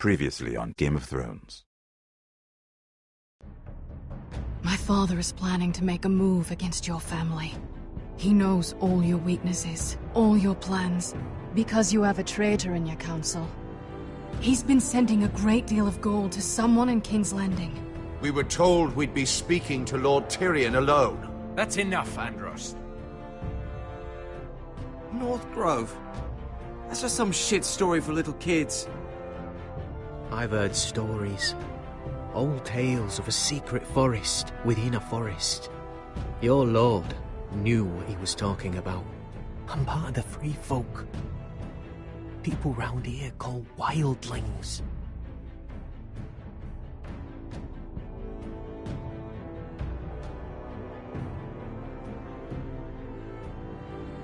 Previously on Game of Thrones. My father is planning to make a move against your family. He knows all your weaknesses, all your plans, because you have a traitor in your council. He's been sending a great deal of gold to someone in King's Landing. We were told we'd be speaking to Lord Tyrion alone. That's enough, Andros. North Grove? That's just some shit story for little kids. I've heard stories. Old tales of a secret forest within a forest. Your lord knew what he was talking about. I'm part of the free folk. People round here call wildlings.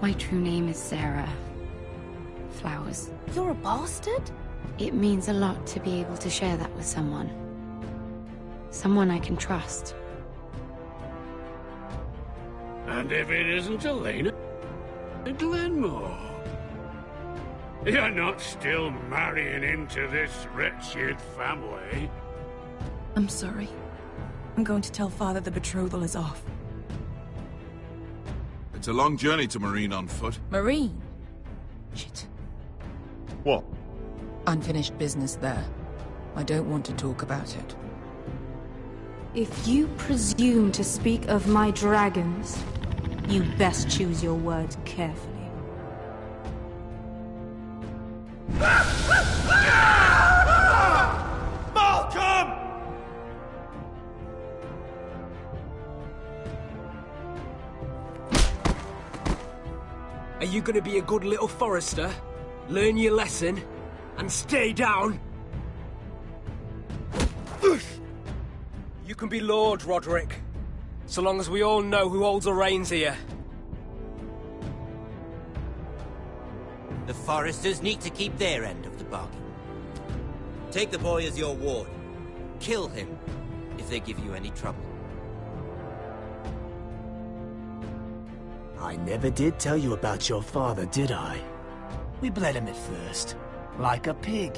My true name is Sarah Flowers. You're a bastard? It means a lot to be able to share that with someone. Someone I can trust. And if it isn't Elena Glenmore, you're not still marrying into this wretched family. I'm sorry. I'm going to tell Father the betrothal is off. It's a long journey to Marine on foot. Marine? Shit. What? Unfinished business there. I don't want to talk about it. If you presume to speak of my dragons, you best choose your words carefully. Malcolm! Are you gonna be a good little forester? Learn your lesson? And stay down? You can be Lord, Roderick. So long as we all know who holds the reins here. The foresters need to keep their end of the bargain. Take the boy as your ward. Kill him if they give you any trouble. I never did tell you about your father, did I? We bled him at first, like a pig.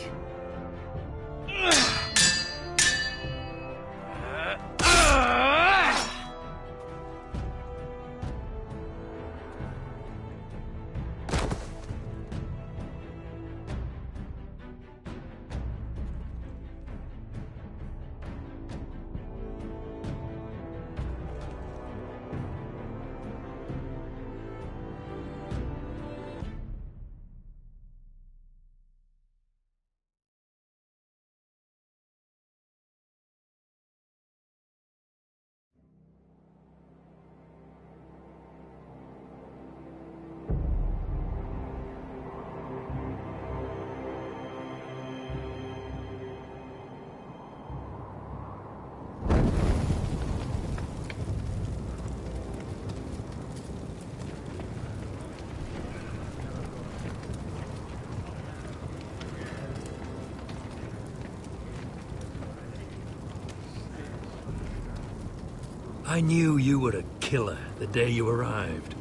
I knew you were a killer the day you arrived.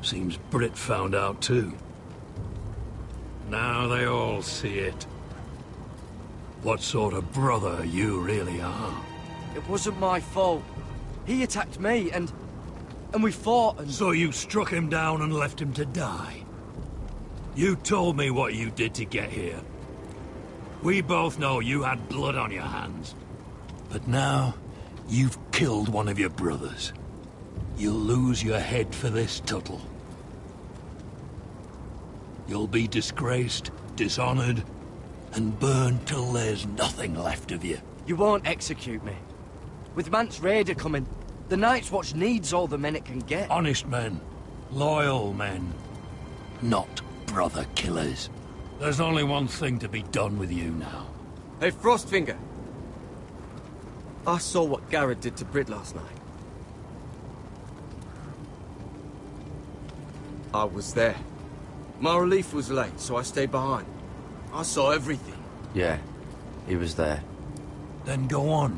Seems Britt found out too. Now they all see it. What sort of brother you really are. It wasn't my fault. He attacked me and we fought and... So you struck him down and left him to die? You told me what you did to get here. We both know you had blood on your hands. But now, you've killed one of your brothers. You'll lose your head for this, Tuttle. You'll be disgraced, dishonored, and burned till there's nothing left of you. You won't execute me. With Mance Raider coming, the Night's Watch needs all the men it can get. Honest men. Loyal men. Not brother killers. There's only one thing to be done with you now. Hey, Frostfinger. I saw what Garrett did to Britt last night. I was there. My relief was late, so I stayed behind. I saw everything. Yeah, he was there. Then go on.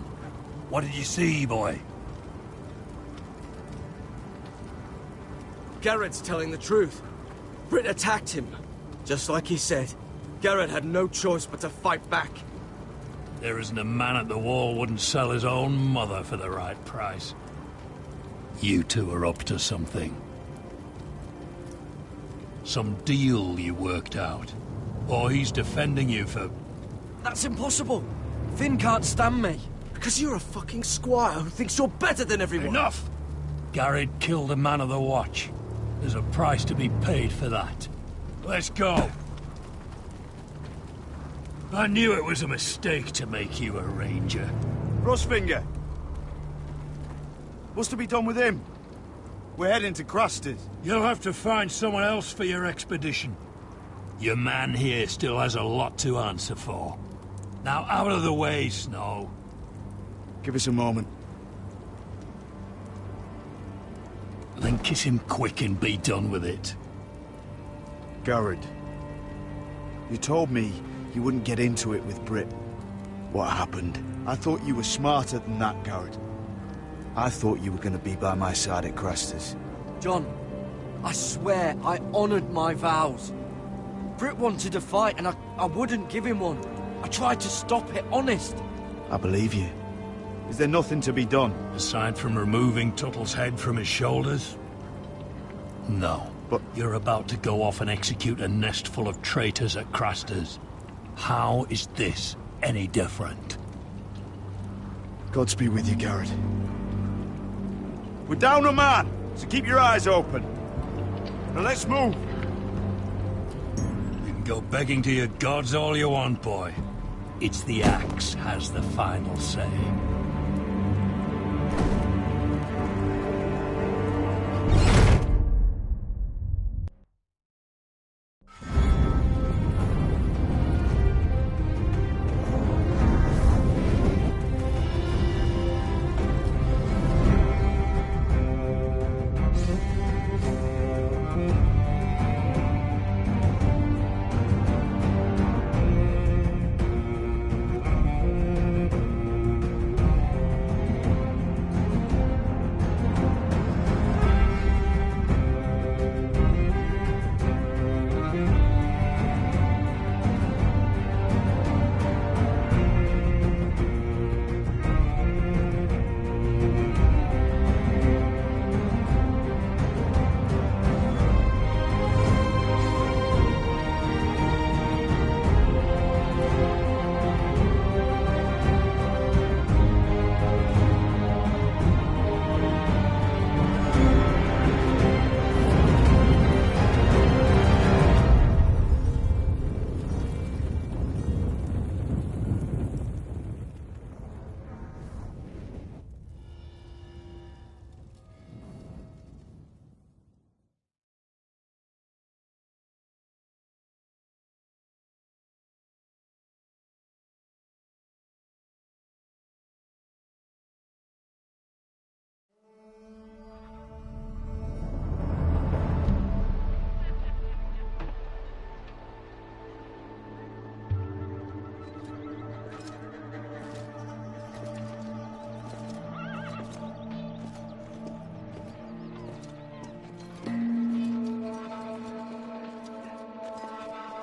What did you see, boy? Garrett's telling the truth. Britt attacked him, just like he said. Garrett had no choice but to fight back. There isn't a man at the wall wouldn't sell his own mother for the right price. You two are up to something. Some deal you worked out. Or he's defending you for... That's impossible. Finn can't stand me. Because you're a fucking squire who thinks you're better than everyone. Enough! Garrett killed a man of the watch. There's a price to be paid for that. Let's go. I knew it was a mistake to make you a ranger. Frostfinger! What's to be done with him? We're heading to Craster's. You'll have to find someone else for your expedition. Your man here still has a lot to answer for. Now out of the way, Snow. Give us a moment. Then kiss him quick and be done with it. Garrett, you told me you wouldn't get into it with Britt. What happened? I thought you were smarter than that, Garrett. I thought you were going to be by my side at Craster's. John, I swear I honored my vows. Britt wanted a fight and I wouldn't give him one. I tried to stop it, honest. I believe you. Is there nothing to be done? Aside from removing Tuttle's head from his shoulders? No. But you're about to go off and execute a nest full of traitors at Craster's. How is this any different? Godspeed with you, Garrett. We're down a man, so keep your eyes open. Now let's move. You can go begging to your gods all you want, boy. It's the axe has the final say.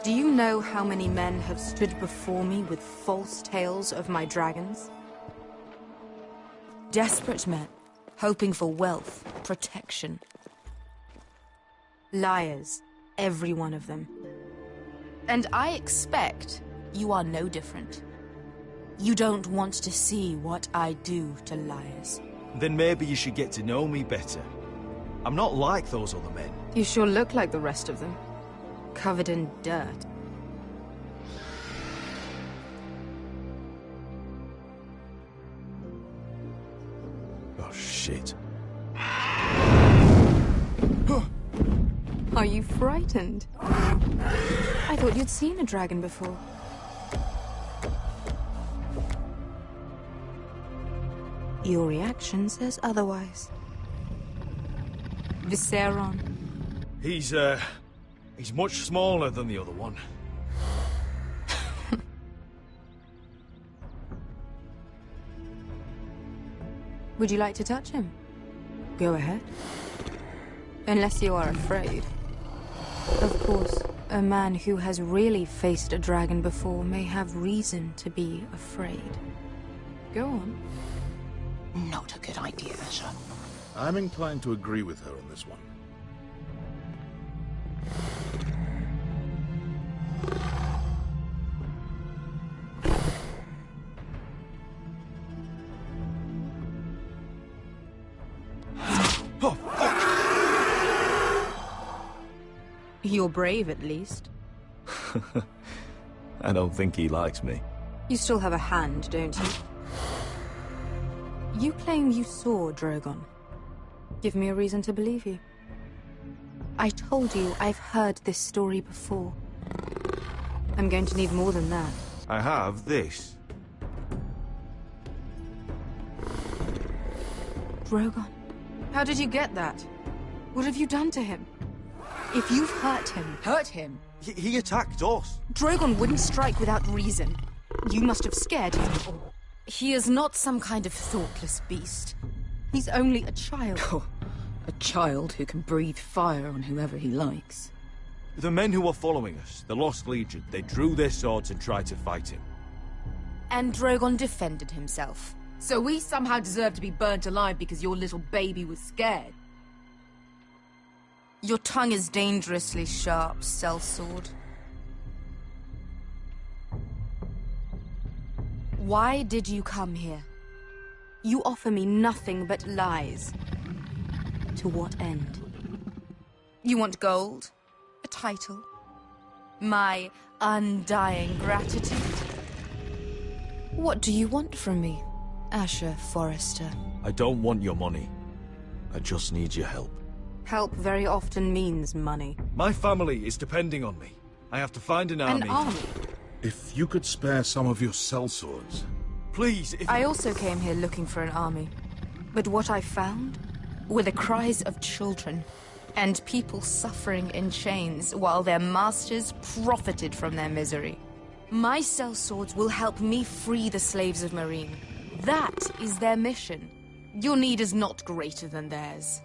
Do you know how many men have stood before me with false tales of my dragons? Desperate men, hoping for wealth, protection. Liars, every one of them. And I expect you are no different. You don't want to see what I do to liars. Then maybe you should get to know me better. I'm not like those other men. You sure look like the rest of them. Covered in dirt. Oh, shit. Are you frightened? I thought you'd seen a dragon before. Your reaction says otherwise. Visceron. He's much smaller than the other one. Would you like to touch him? Go ahead. Unless you are afraid. Of course, A man who has really faced a dragon before may have reason to be afraid. Go on. Not a good idea, Asher. I'm inclined to agree with her on this one. You're brave, at least. I don't think he likes me. You still have a hand, don't you? You claim you saw Drogon. Give me a reason to believe you. I told you I've heard this story before. I'm going to need more than that. I have this. Drogon? How did you get that? What have you done to him? If you've hurt him... Hurt him? He attacked us. Drogon wouldn't strike without reason. You must have scared him. He is not some kind of thoughtless beast. He's only a child. Oh, a child who can breathe fire on whoever he likes. The men who were following us, the Lost Legion, they drew their swords and tried to fight him. And Drogon defended himself. So we somehow deserve to be burnt alive because your little baby was scared? Your tongue is dangerously sharp, sellsword. Why did you come here? You offer me nothing but lies. To what end? You want gold? A title? My undying gratitude? What do you want from me, Asher Forrester? I don't want your money. I just need your help. Help very often means money. My family is depending on me. I have to find an army. An army? If you could spare some of your sellswords. Please, if... I also came here looking for an army. But what I found were the cries of children and people suffering in chains while their masters profited from their misery. My sellswords will help me free the slaves of Meereen. That is their mission. Your need is not greater than theirs.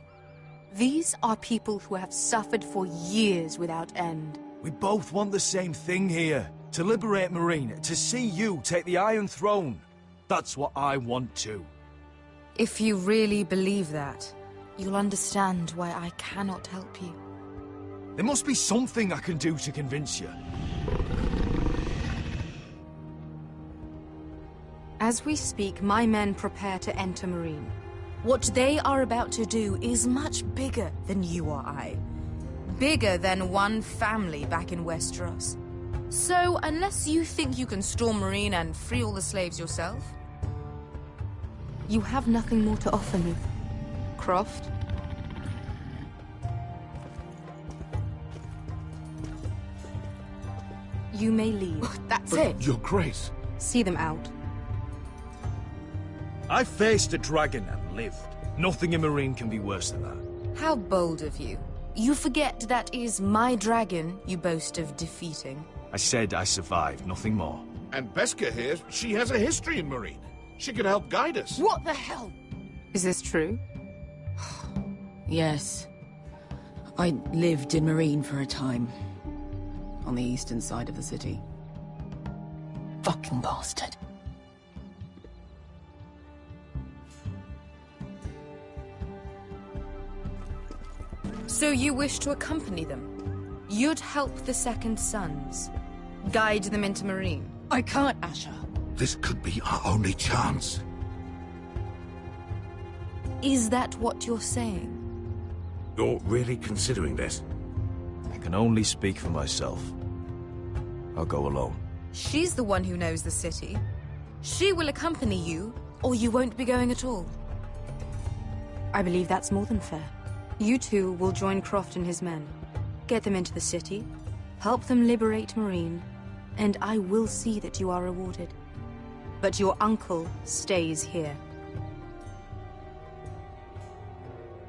These are people who have suffered for years without end. We both want the same thing here. To liberate Meereen, to see you take the Iron Throne. That's what I want too. If you really believe that, you'll understand why I cannot help you. There must be something I can do to convince you. As we speak, my men prepare to enter Meereen. What they are about to do is much bigger than you or I. Bigger than one family back in Westeros. So, unless you think you can storm Meereen and free all the slaves yourself, you have nothing more to offer me, Croft. You may leave. That's But it. Your Grace. See them out. I faced a dragon and lived. Nothing in Meereen can be worse than that. How bold of you. You forget that is my dragon you boast of defeating. I said I survived, nothing more. And Beskha here, she has a history in Meereen. She could help guide us. What the hell? Is this true? Yes. I lived in Meereen for a time. On the eastern side of the city. Fucking bastard. So you wish to accompany them? You'd help the Second Sons? Guide them into Meereen? I can't, Asher. This could be our only chance. Is that what you're saying? You're really considering this? I can only speak for myself. I'll go alone. She's the one who knows the city. She will accompany you, or you won't be going at all. I believe that's more than fair. You two will join Croft and his men. Get them into the city, help them liberate Meereen, and I will see that you are rewarded. But your uncle stays here.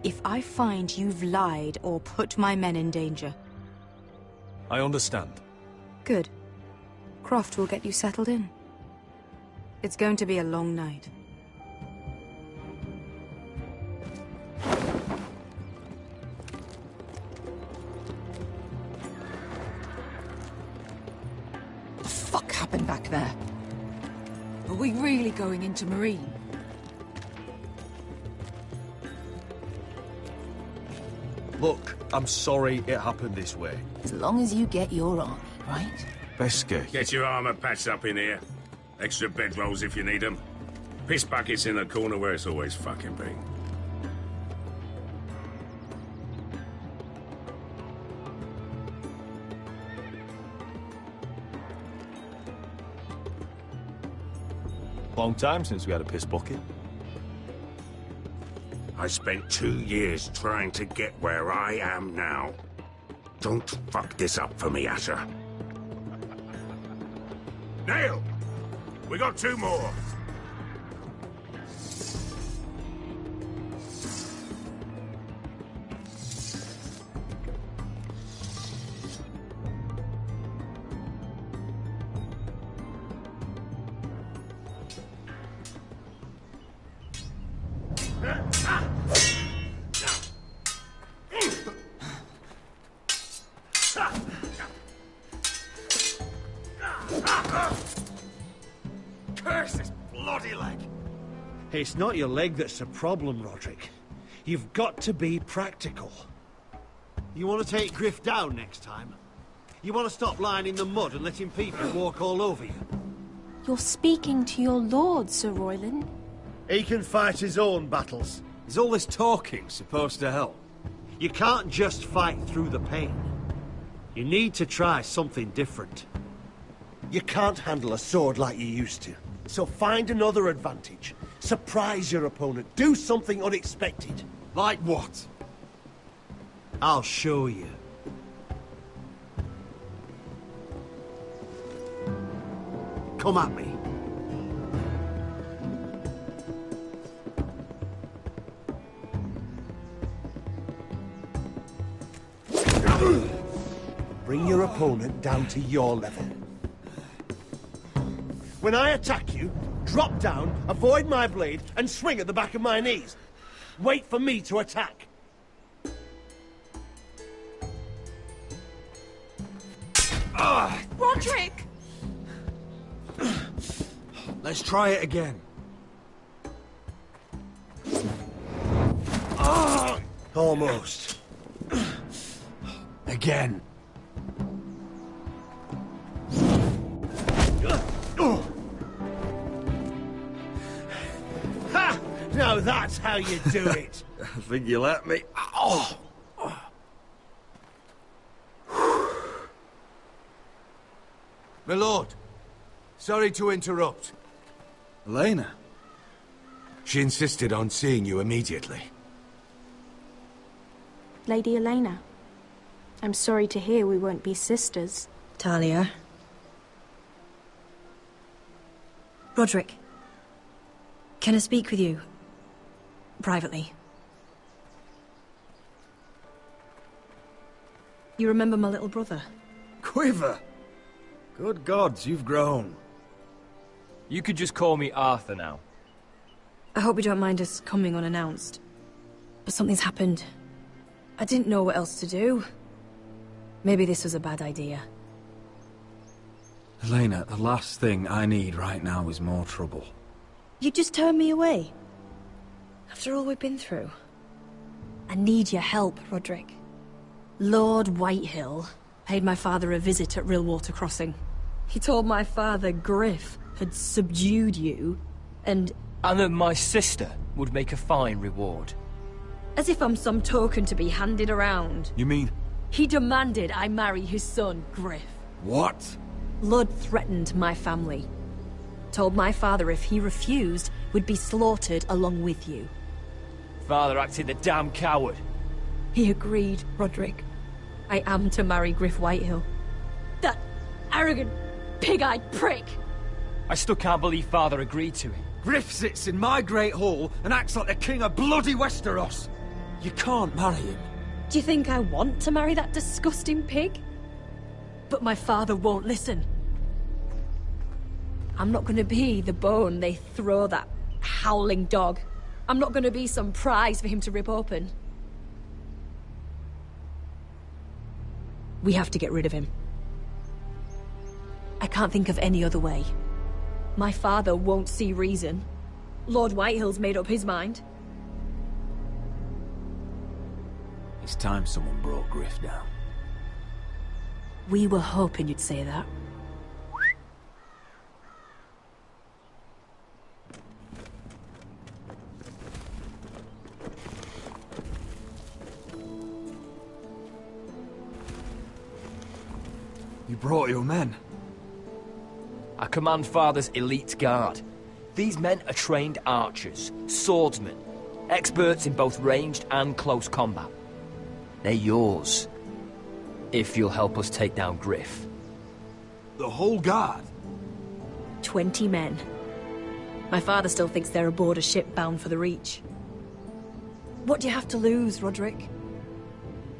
If I find you've lied or put my men in danger... I understand. Good. Croft will get you settled in. It's going to be a long night. fuck happened back there? Are we really going into Marine? Look, I'm sorry it happened this way. As long as you get your army, right? Beskir. Get your armor patched up in here. Extra bedrolls if you need them. Piss buckets in the corner where it's always fucking been. Long time since we had a piss bucket. I spent 2 years trying to get where I am now. Don't fuck this up for me, Asher. Nail! We got 2 more. Curse this bloody leg! It's not your leg that's the problem, Roderick. You've got to be practical. You want to take Griff down next time? You want to stop lying in the mud and letting people walk all over you? You're speaking to your lord, Sir Royland. He can fight his own battles. Is all this talking supposed to help? You can't just fight through the pain. You need to try something different. You can't handle a sword like you used to. So find another advantage. Surprise your opponent. Do something unexpected. Like what? I'll show you. Come at me. Bring your opponent down to your level. When I attack you, drop down, avoid my blade, and swing at the back of my knees. Wait for me to attack. Roderick! Let's try it again. Almost. Again. Ha! Now that's how you do it. I think you let me. Oh! My lord, sorry to interrupt. Elena? She insisted on seeing you immediately. Lady Elena, I'm sorry to hear we won't be sisters. Talia. Roderick. Can I speak with you? Privately. You remember my little brother? Quiver! Good gods, you've grown. You could just call me Arthur now. I hope you don't mind us coming unannounced. But something's happened. I didn't know what else to do. Maybe this was a bad idea. Elena, the last thing I need right now is more trouble. You just turned me away. After all we've been through. I need your help, Roderick. Lord Whitehill paid my father a visit at Rillwater Crossing. He told my father Griff had subdued you, and that my sister would make a fine reward. as if I'm some token to be handed around. You mean? He demanded I marry his son, Griff. What? Lud threatened my family. Told my father if he refused, we'd be slaughtered along with you. Father acted the damn coward. He agreed, Roderick. I am to marry Griff Whitehill. That arrogant, pig-eyed prick! I still can't believe Father agreed to it. Griff sits in my great hall and acts like the king of bloody Westeros. You can't marry him. Do you think I want to marry that disgusting pig? But my father won't listen. I'm not gonna be the bone they throw that howling dog. I'm not gonna be some prize for him to rip open. We have to get rid of him. I can't think of any other way. My father won't see reason. Lord Whitehill's made up his mind. It's time someone brought Griff down. We were hoping you'd say that. You brought your men. I command Father's elite guard. These men are trained archers, swordsmen, experts in both ranged and close combat. They're yours, if you'll help us take down Griff. The whole guard? 20 men. My father still thinks they're aboard a ship bound for the Reach. What do you have to lose, Roderick?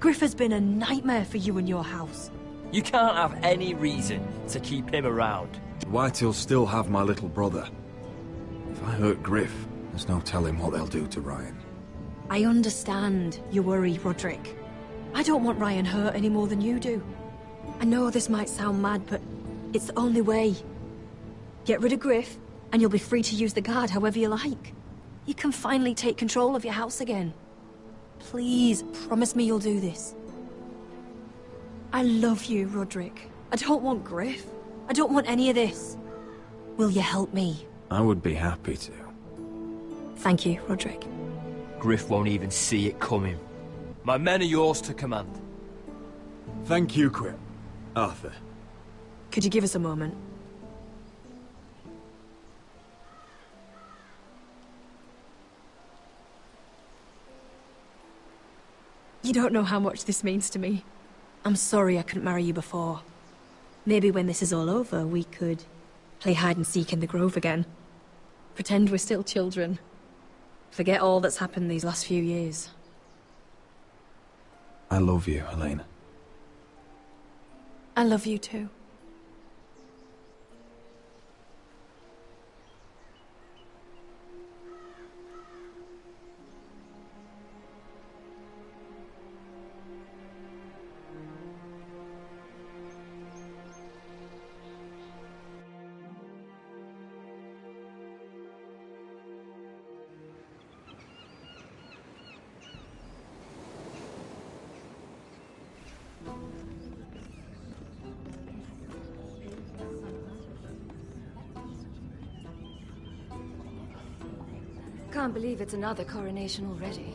Griff has been a nightmare for you and your house. You can't have any reason to keep him around. Whitehill still have my little brother. If I hurt Griff, there's no telling what they'll do to Ryan. I understand your worry, Roderick. I don't want Ryan hurt any more than you do. I know this might sound mad, but it's the only way. Get rid of Griff, and you'll be free to use the guard however you like. You can finally take control of your house again. Please, promise me you'll do this. I love you, Roderick. I don't want Griff. I don't want any of this. Will you help me? I would be happy to. Thank you, Roderick. Griff won't even see it coming. My men are yours to command. Thank you, Arthur. Could you give us a moment? You don't know how much this means to me. I'm sorry I couldn't marry you before. Maybe when this is all over, we could play hide and seek in the grove again. Pretend we're still children. Forget all that's happened these last few years. I love you, Helena. I love you too. Can't believe it's another coronation already.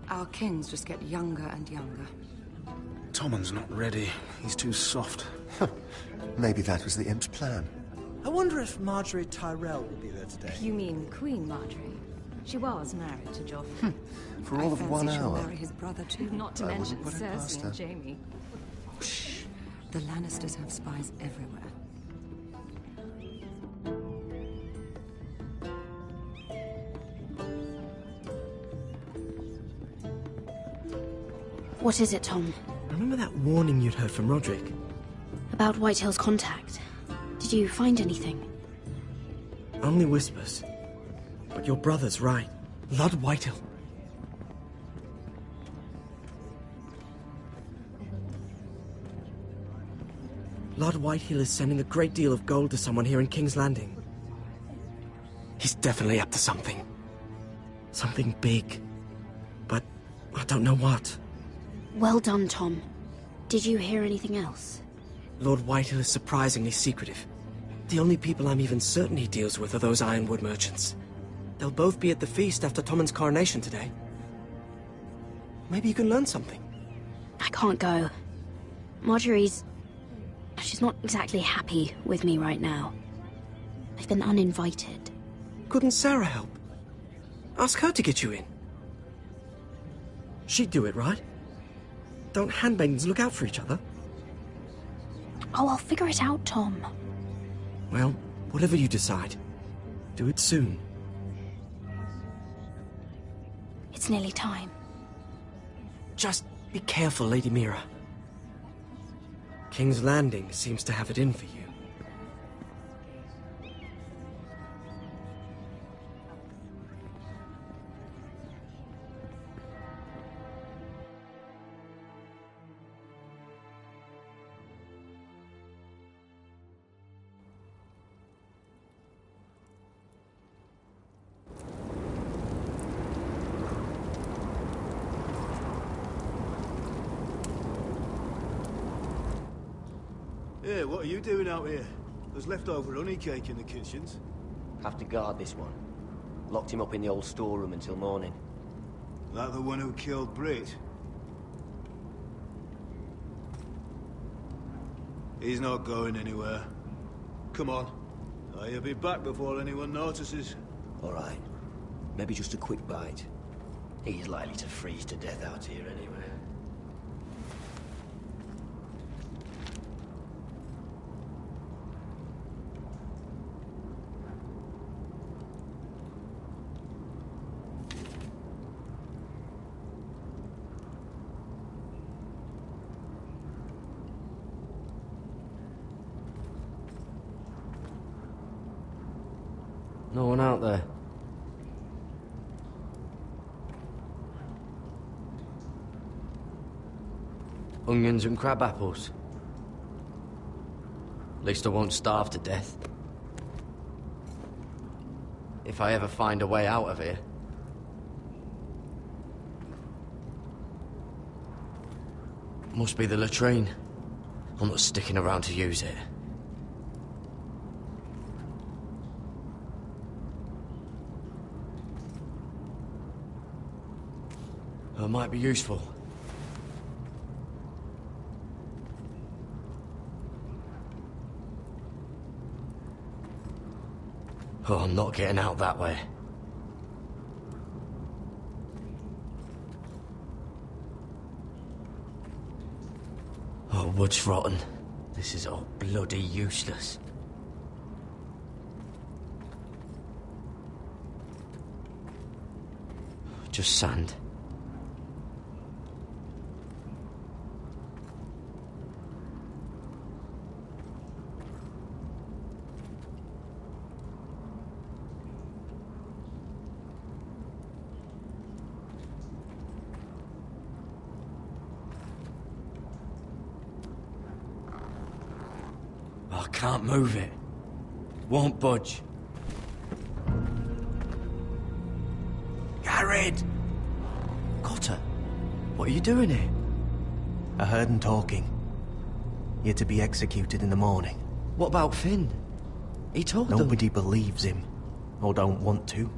Our kings just get younger and younger. Tommen's not ready. He's too soft. Maybe that was the imp's plan. I wonder if Marjorie Tyrell will be there today. You mean Queen Marjorie? She was married to Joffrey. For all of 1 she'll hour. marry his brother too, not to I mention wouldn't put it past Cersei her. and Jaime. Shh. The Lannisters have spies everywhere. What is it, Tom? Remember that warning you'd heard from Roderick? About Whitehill's contact. Did you find anything? Only whispers. But your brother's right. Lord Whitehill. Lord Whitehill is sending a great deal of gold to someone here in King's Landing. He's definitely up to something. Something big. But I don't know what. Well done, Tom. Did you hear anything else? Lord Whitehill is surprisingly secretive. The only people I'm even certain he deals with are those ironwood merchants. They'll both be at the feast after Tommen's coronation today. Maybe you can learn something. I can't go. She's not exactly happy with me right now. I've been uninvited. Couldn't Sarah help? Ask her to get you in. She'd do it, right? Don't handmaidens look out for each other? Oh, I'll figure it out, Tom. Well, whatever you decide, do it soon. It's nearly time. Just be careful, Lady Mira. King's Landing seems to have it in for you. Yeah, what are you doing out here? There's leftover honey cake in the kitchens. Have to guard this one. Locked him up in the old storeroom until morning. That the one who killed Brit? He's not going anywhere. Come on. He'll be back before anyone notices. All right. Maybe just a quick bite. He's likely to freeze to death out here anyway. No one out there. Onions and crab apples. At least I won't starve to death. If I ever find a way out of here. Must be the latrine. I'm not sticking around to use it. It might be useful. Oh, I'm not getting out that way. Oh, wood's rotten. This is all bloody useless. Just sand. I can't move it. Won't budge. Garrett! Cotter, what are you doing here? I heard him talking. You're to be executed in the morning. What about Finn? He told them. Nobody believes him. Or don't want to.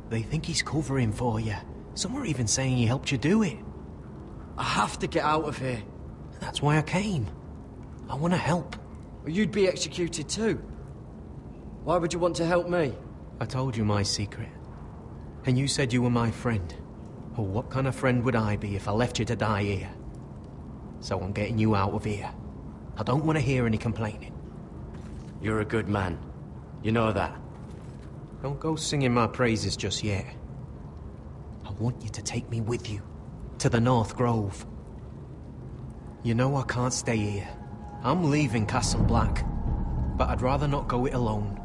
They think he's covering for you. Some are even saying he helped you do it. I have to get out of here. That's why I came. I want to help. Well, you'd be executed too. Why would you want to help me? I told you my secret. And you said you were my friend. Well, what kind of friend would I be if I left you to die here? So I'm getting you out of here. I don't want to hear any complaining. You're a good man. You know that. Don't go singing my praises just yet. I want you to take me with you. To the North Grove. You know I can't stay here. I'm leaving Castle Black. But I'd rather not go it alone.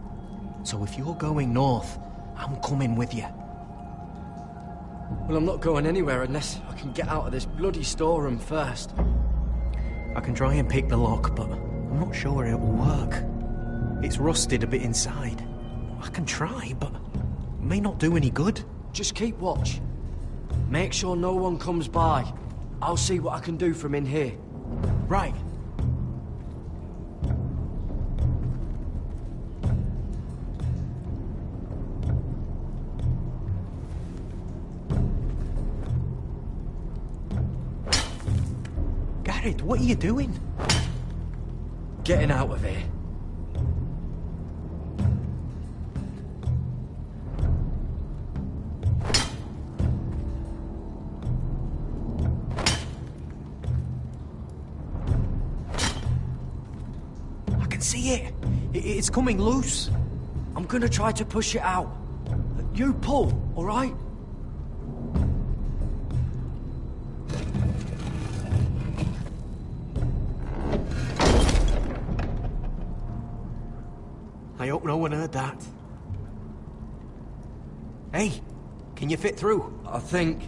So if you're going north, I'm coming with you. Well, I'm not going anywhere unless I can get out of this bloody storeroom first. I can try and pick the lock, but I'm not sure it will work. It's rusted a bit inside. I can try, but it may not do any good. Just keep watch. Make sure no one comes by. I'll see what I can do from in here. Right. Garrett, what are you doing? Getting out of here. I can see it. It's coming loose. I'm gonna try to push it out. You pull, all right? I hope no one heard that. Hey, can you fit through? I think.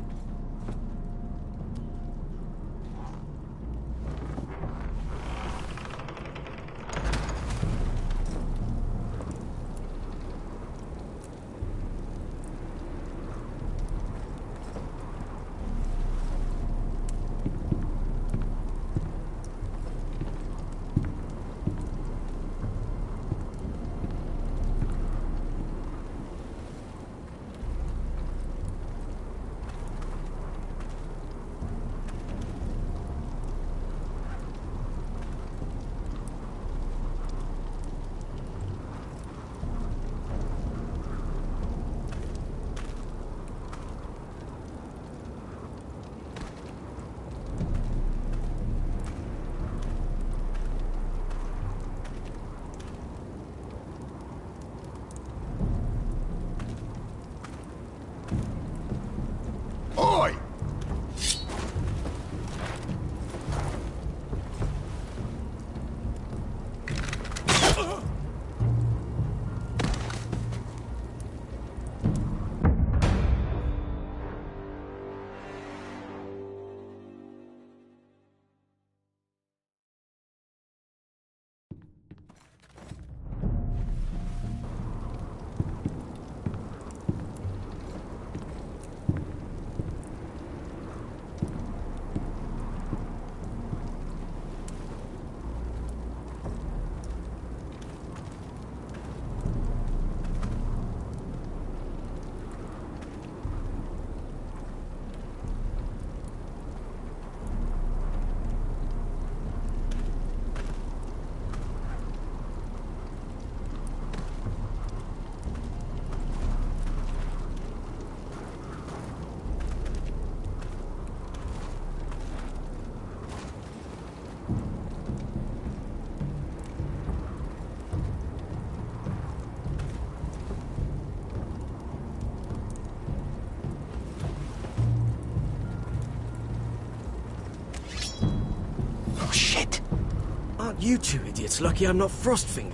You two idiots lucky I'm not Frostfinger.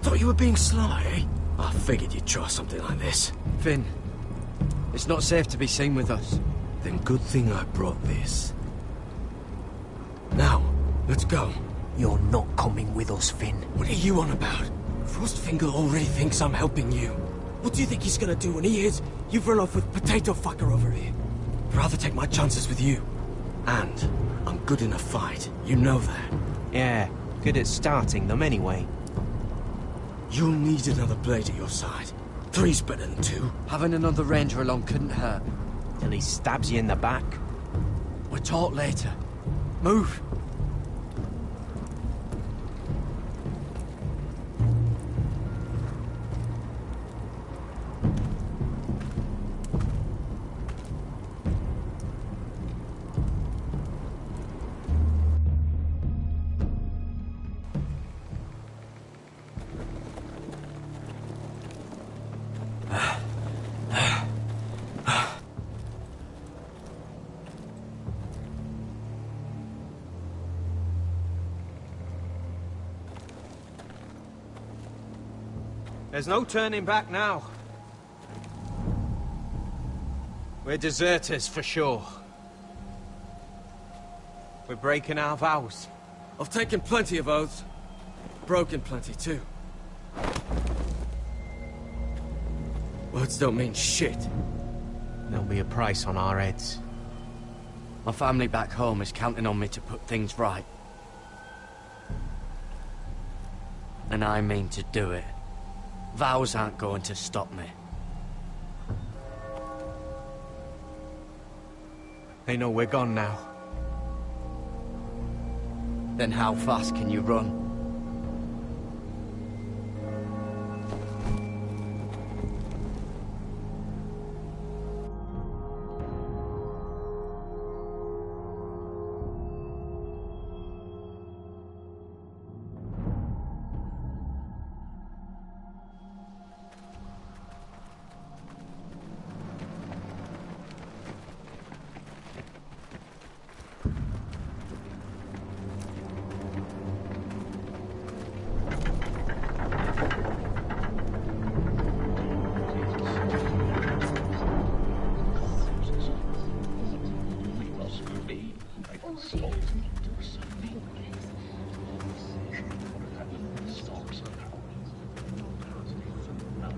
Thought you were being sly, eh? I figured you'd try something like this. Finn, it's not safe to be seen with us. Then good thing I brought this. Now, let's go. You're not coming with us, Finn. What are you on about? Frostfinger already thinks I'm helping you. What do you think he's gonna do when he hears you've run off with Potato Fucker over here? I'd rather take my chances with you. And I'm good in a fight. You know that. Yeah, good at starting them anyway. You'll need another blade at your side. 3's better than 2. Having another ranger along couldn't hurt. Till he stabs you in the back. We'll talk later. Move! There's no turning back now. We're deserters for sure. We're breaking our vows. I've taken plenty of oaths. Broken plenty too. Words don't mean shit. There'll be a price on our heads. My family back home is counting on me to put things right. And I mean to do it. Vows aren't going to stop me. They know we're gone now. Then how fast can you run?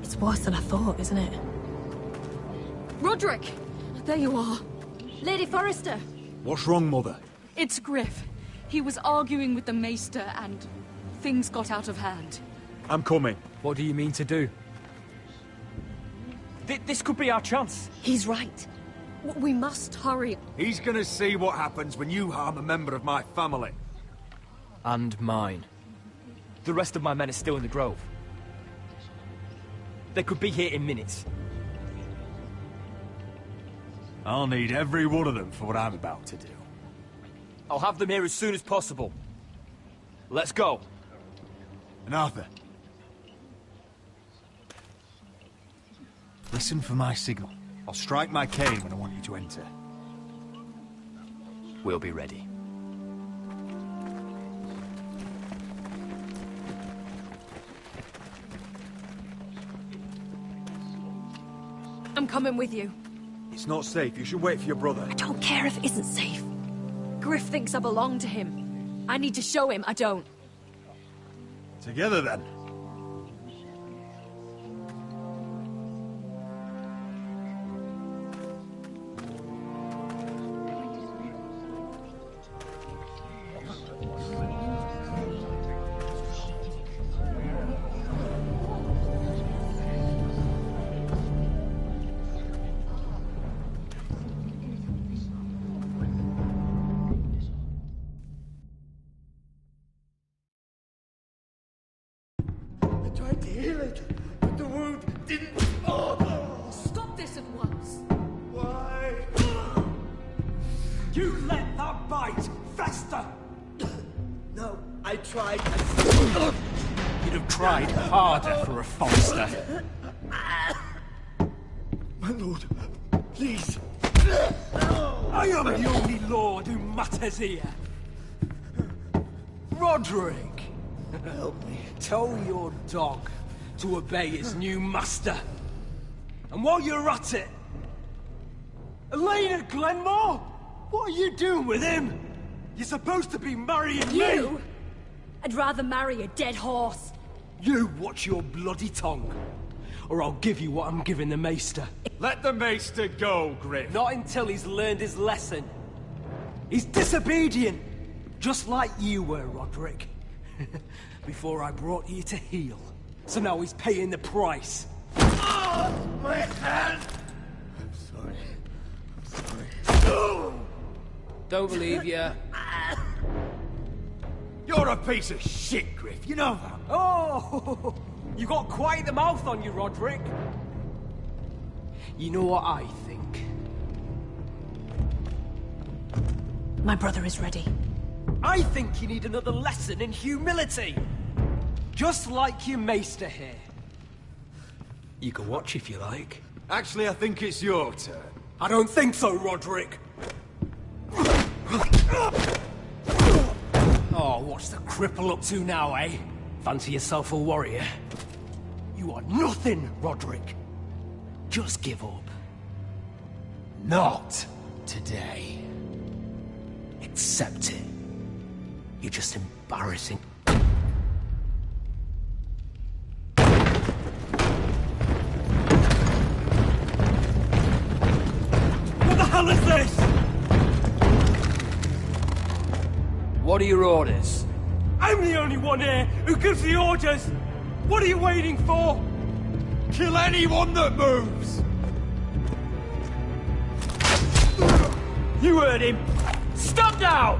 It's worse than I thought, isn't it? Roderick! There you are. Lady Forrester! What's wrong, Mother? It's Griff. He was arguing with the Maester and things got out of hand. I'm coming. What do you mean to do? This could be our chance. He's right. We must hurry. He's gonna see what happens when you harm a member of my family. And mine. The rest of my men are still in the grove. They could be here in minutes. I'll need every one of them for what I'm about to do. I'll have them here as soon as possible. Let's go. And Arthur, listen for my signal. I'll strike my cane when I want you to enter. We'll be ready. I'm coming with you. It's not safe. You should wait for your brother. I don't care if it isn't safe. Griff thinks I belong to him. I need to show him I don't. Together, then. Tried to heal it, but the wound didn't. Oh. Stop this at once. Why? You let that bite fester! No, I tried. You'd have tried harder for a Forrester. My lord, please. I am the only lord who matters here. Roderick! Help me. Tell your dog to obey his new master. And while you're at it... Elena Glenmore? What are you doing with him? You're supposed to be marrying You? me! I'd rather marry a dead horse. You watch your bloody tongue, or I'll give you what I'm giving the Maester. Let the Maester go, Griff. Not until he's learned his lesson. He's disobedient, just like you were, Roderick. Before I brought you to heel. So now he's paying the price. Oh, my hand! I'm sorry. Don't believe you. You're a piece of shit, Griff. You know that. Oh, you got quite the mouth on you, Roderick. You know what I think? My brother is ready. I think you need another lesson in humility. Just like your Maester here. You can watch if you like. Actually, I think it's your turn. I don't think so, Roderick. Oh, what's the cripple up to now, eh? Fancy yourself a warrior? You are nothing, Roderick. Just give up. Not today. Accept it. You're just embarrassing. What the hell is this? What are your orders? I'm the only one here who gives the orders! What are you waiting for? Kill anyone that moves! You heard him! Stop now!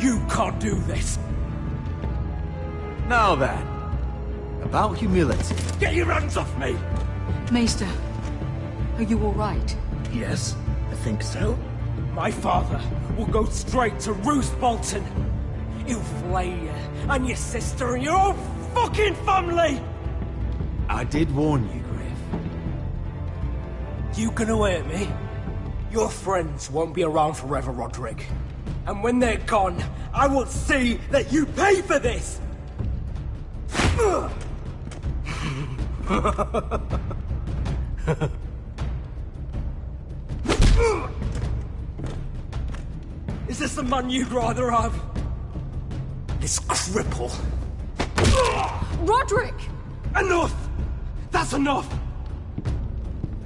You can't do this! Now then, about humility. Get your hands off me! Maester, are you all right? Yes, I think so. My father will go straight to Roose Bolton. He'll flay you, and your sister, and your whole fucking family! I did warn you, Griff. You gonna hurt me? Your friends won't be around forever, Roderick. And when they're gone, I will see that you pay for this! Is this the man you'd rather have? This cripple. Roderick! Enough! That's enough!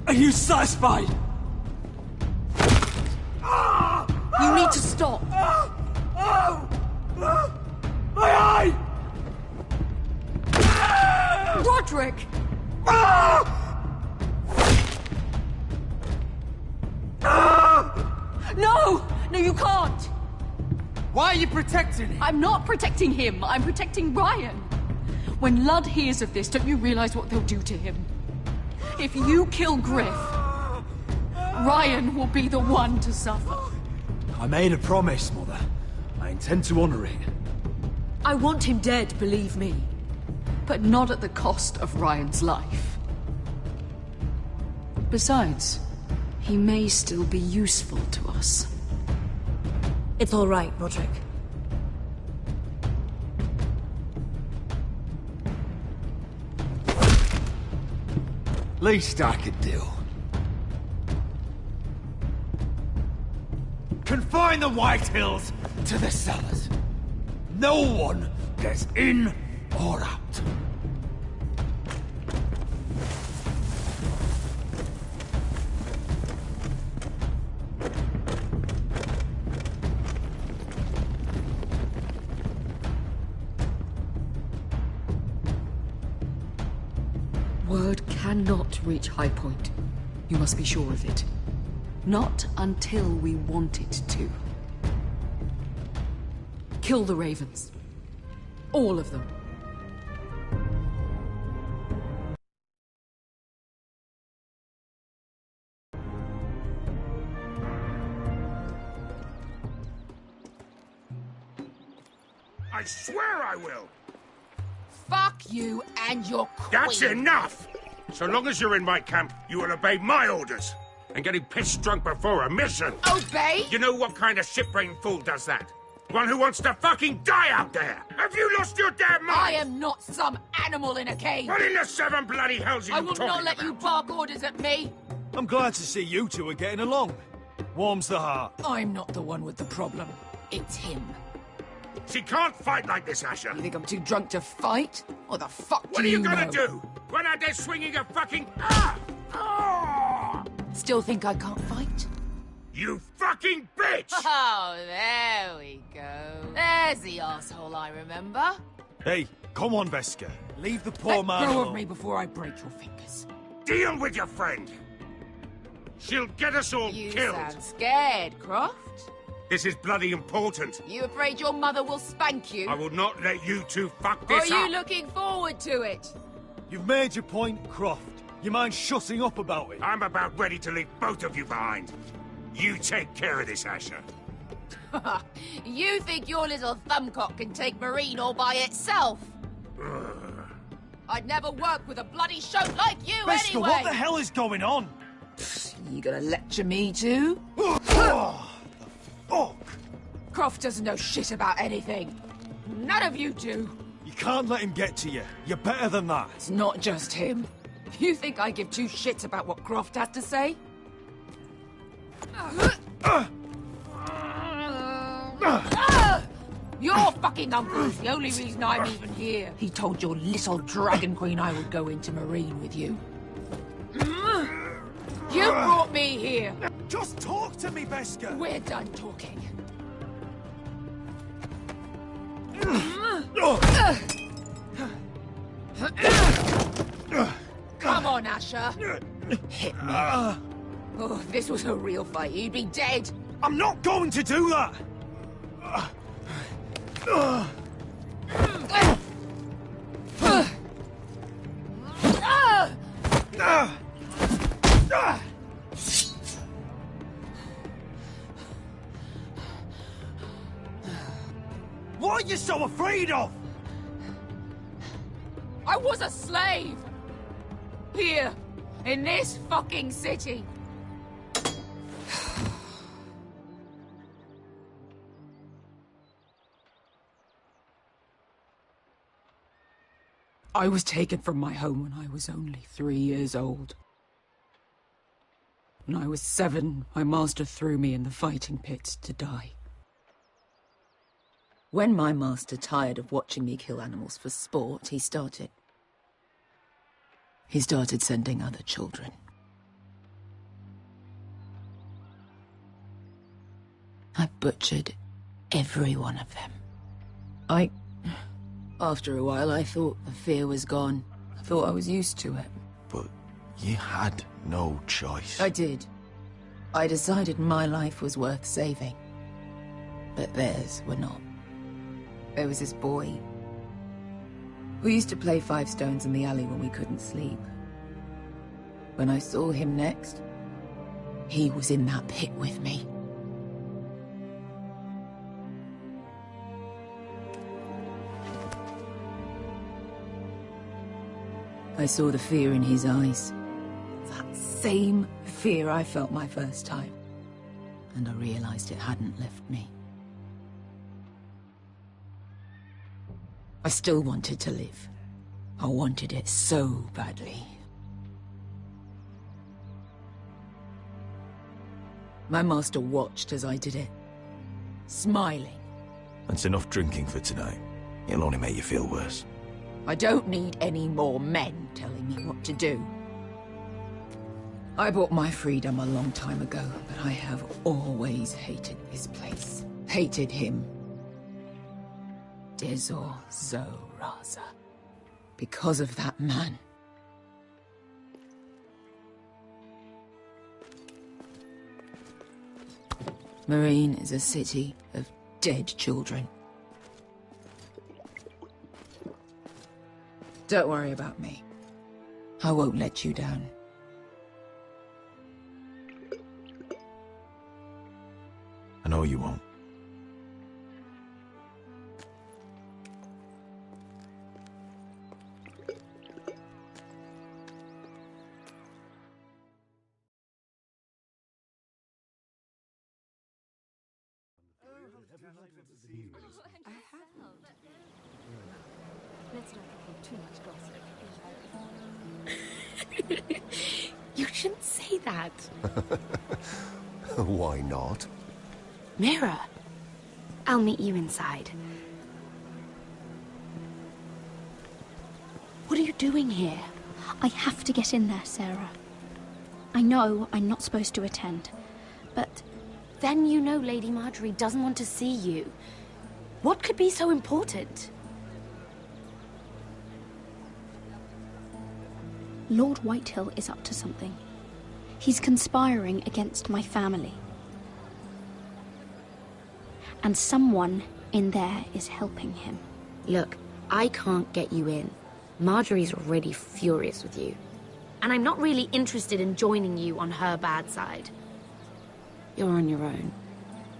Are you satisfied? You need to stop. My eye! Roderick! No! No, you can't! Why are you protecting him? I'm not protecting him. I'm protecting Ryan. When Ludd hears of this, don't you realize what they'll do to him? If you kill Griff, Ryan will be the one to suffer. I made a promise, Mother. I intend to honor it. I want him dead, believe me. But not at the cost of Ryan's life. Besides, he may still be useful to us. It's all right, Roderick. Least I could do. Confine the White Hills to the cellars. No one gets in or out. Word cannot reach High Point. You must be sure of it. Not until we want it to. Kill the ravens. All of them. I swear I will! Fuck you and your queen. That's enough! So long as you're in my camp, you will obey my orders. and getting pissed drunk before a mission. Obey? You know what kind of ship-brain fool does that? One who wants to fucking die out there! Have you lost your damn mind? I am not some animal in a cage. What in the seven bloody hells are I you will talking not let about? you bark orders at me. I'm glad to see you two are getting along. Warms the heart. I'm not the one with the problem. It's him. She can't fight like this, Asher. You think I'm too drunk to fight? What the fuck What do are you you gonna know? do? Run out there swinging a fucking... Still think I can't fight? You fucking bitch! Oh, there we go. There's the asshole I remember. Hey, come on, Veska. Leave the poor Let man go alone. of me before I break your fingers. Deal with your friend. She'll get us all You killed. sound scared, Croft. This is bloody important. You afraid your mother will spank you? I will not let you two fuck Or this are you up. looking forward to it? You've made your point, Croft. You mind shutting up about it? I'm about ready to leave both of you behind. You take care of this, Asher. You think your little thumbcock can take Marine all by itself? I'd never work with a bloody shote like you Veska, anyway! what the hell is going on? You gonna lecture me too? Fuck! Croft doesn't know shit about anything. None of you do. You can't let him get to you. You're better than that. It's not just him. You think I give two shits about what Croft has to say? Your fucking uncle's the only reason I'm even here. He told your little dragon queen I would go into Marine with you. You brought me here. Just talk to me, Veska. We're done talking. Come on, Asher. Hit me. Oh, if this was a real fight, you'd be dead. I'm not going to do that! What are you so afraid of? I was a slave! Here, in this fucking city. I was taken from my home when I was only 3 years old. When I was 7, my master threw me in the fighting pits to die. When my master tired of watching me kill animals for sport, he started sending other children. I butchered every one of them. After a while, I thought the fear was gone. I thought I was used to it. But you had no choice. I did. I decided my life was worth saving. But theirs were not. There was this boy. We used to play 5 stones in the alley when we couldn't sleep. When I saw him next, he was in that pit with me. I saw the fear in his eyes. That same fear I felt my first time. And I realized it hadn't left me. I still wanted to live. I wanted it so badly. My master watched as I did it, smiling. That's enough drinking for tonight. It'll only make you feel worse. I don't need any more men telling me what to do. I bought my freedom a long time ago, but I have always hated this place. Hated him. Dezor Zoraza. Because of that man. Marine is a city of dead children. Don't worry about me. I won't let you down. I know you won't. Let's not have too much gossip. You shouldn't say that. Why not? Mira, I'll meet you inside. What are you doing here? I have to get in there, Sarah. I know I'm not supposed to attend, but... Then you know Lady Marjorie doesn't want to see you. What could be so important? Lord Whitehill is up to something. He's conspiring against my family. And someone in there is helping him. Look, I can't get you in. Marjorie's already furious with you. And I'm not really interested in joining you on her bad side. You're on your own.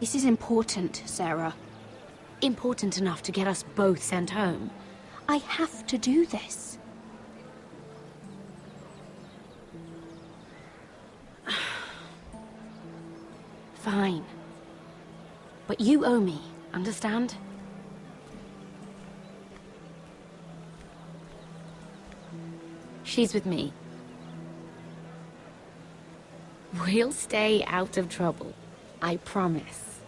This is important, Sarah. Important enough to get us both sent home. I have to do this. Fine. But you owe me, understand? She's with me. We'll stay out of trouble. I promise.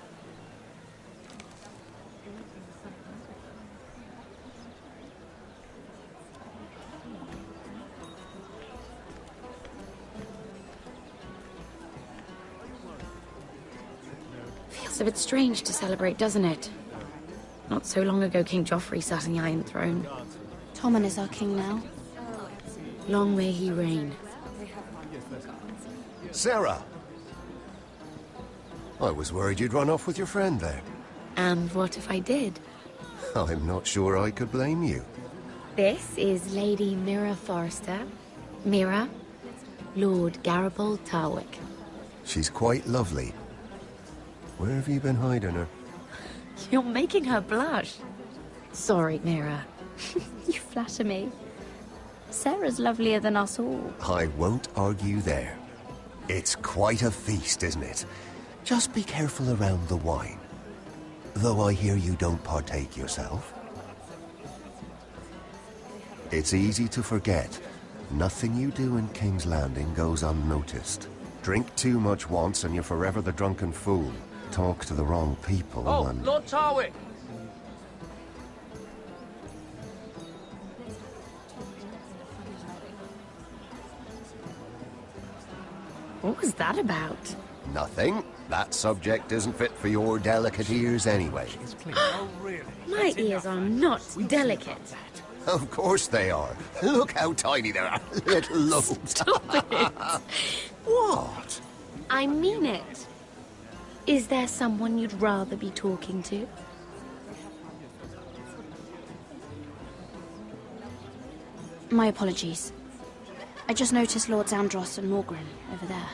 Feels a bit strange to celebrate, doesn't it? Not so long ago, King Joffrey sat on the Iron Throne. Tommen is our king now. Long may he reign. Sarah! I was worried you'd run off with your friend there. And what if I did? I'm not sure I could blame you. This is Lady Mira Forrester. Mira, Lord Garibald Tarwick. She's quite lovely. Where have you been hiding her? You're making her blush. Sorry, Mira. You flatter me. Sarah's lovelier than us all. I won't argue there. It's quite a feast, isn't it? Just be careful around the wine. Though I hear you don't partake yourself. It's easy to forget. Nothing you do in King's Landing goes unnoticed. Drink too much once and you're forever the drunken fool. Talk to the wrong people and... Lord Tarwick! What was that about? Nothing. That subject isn't fit for your delicate ears anyway. My ears are not delicate. Of course they are. Look how tiny they are. Little lobes. Stop it. What? I mean it. Is there someone you'd rather be talking to? My apologies. I just noticed Lords Andros and Morgren over there.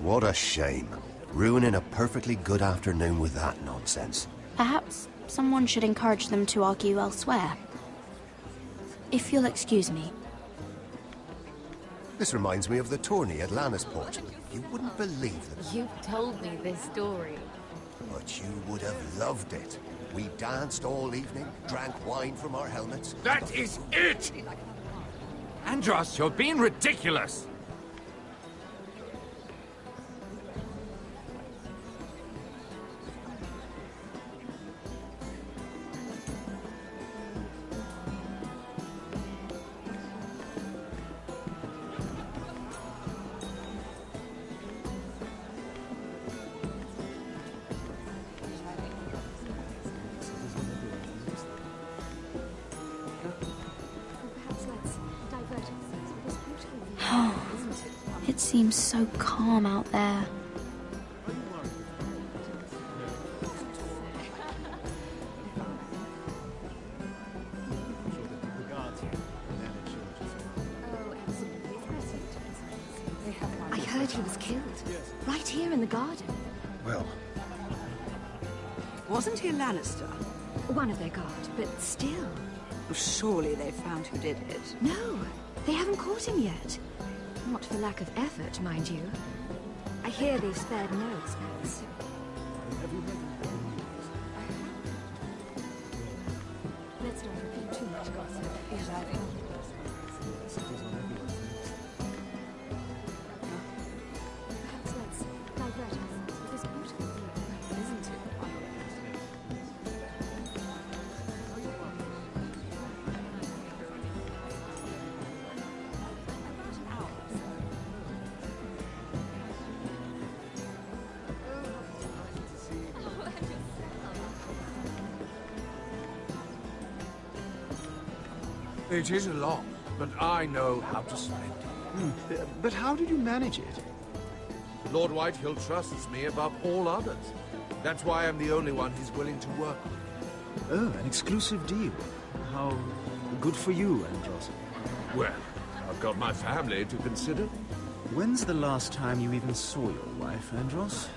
What a shame. Ruining a perfectly good afternoon with that nonsense. Perhaps someone should encourage them to argue elsewhere. If you'll excuse me. This reminds me of the tourney at Lannisport. You wouldn't believe it. You've told me this story. But you would have loved it. We danced all evening, drank wine from our helmets. That is it! Andros, you're being ridiculous! It seems so calm out there. I heard he was killed. Right here in the garden. Well... Wasn't he a Lannister? One of their guard, but still. Surely they found who did it. No, they haven't caught him yet. Not for lack of effort, mind you. I hear they've spared no expense. Too much gossip. Perhaps let's divert ourselves with this beautiful view, isn't it? It is a lot, but I know how to spend it. But how did you manage it? Lord Whitehill trusts me above all others. That's why I'm the only one he's willing to work with. Oh, an exclusive deal. How good for you, Andros. Well, I've got my family to consider. When's the last time you even saw your wife, Andros?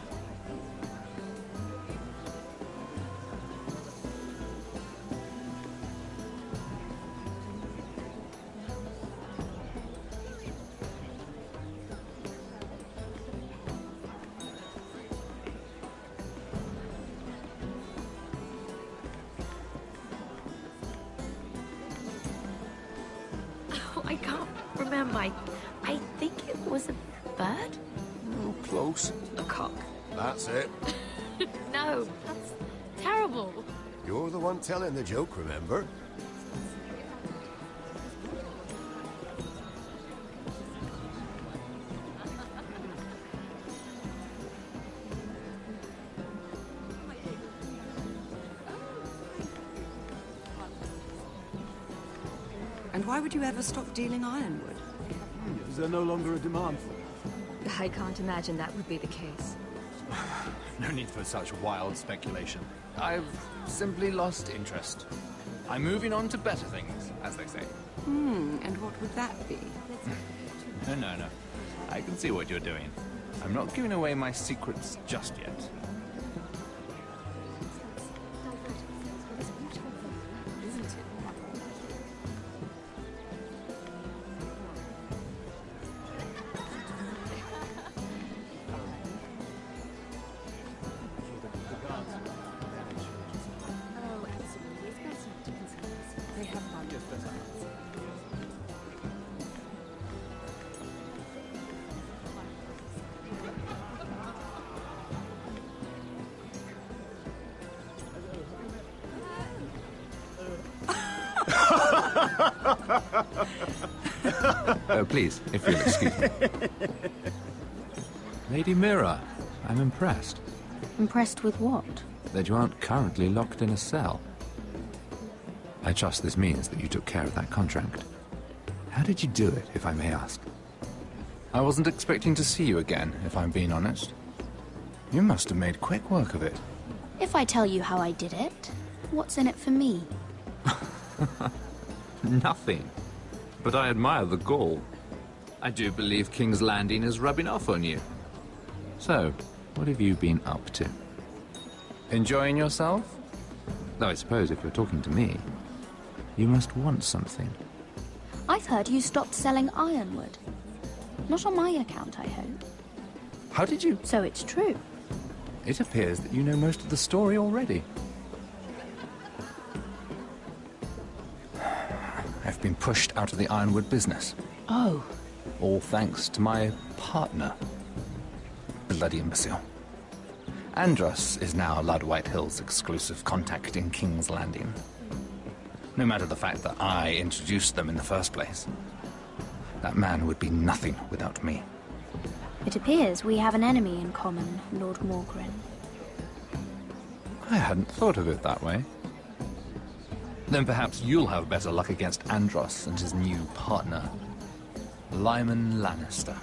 I can't remember. I think it was a bird? Oh, close. A cock. That's it. No, that's terrible. You're the one telling the joke, remember? And why would you ever stop dealing ironwood? Is there no longer a demand for it? I can't imagine that would be the case. No need for such wild speculation. I've simply lost interest. I'm moving on to better things, as they say. And what would that be? No. I can see what you're doing. I'm not giving away my secrets just yet. Oh, please, if you'll excuse me. Lady Mira, I'm impressed. Impressed with what? That you aren't currently locked in a cell. I trust this means that you took care of that contract. How did you do it, if I may ask? I wasn't expecting to see you again, if I'm being honest. You must have made quick work of it. If I tell you how I did it, what's in it for me? Nothing. But I admire the gall. I do believe King's Landing is rubbing off on you. So, what have you been up to? Enjoying yourself? Though I suppose if you're talking to me, you must want something. I've heard you stopped selling ironwood. Not on my account, I hope. How did you... So it's true. It appears that you know most of the story already. I've been pushed out of the ironwood business. Oh. All thanks to my partner. Bloody imbecile. Andros is now Lud Whitehill's exclusive contact in King's Landing. No matter the fact that I introduced them in the first place. That man would be nothing without me. It appears we have an enemy in common, Lord Morgren. I hadn't thought of it that way. Then perhaps you'll have better luck against Andros and his new partner, Lyman Lannister.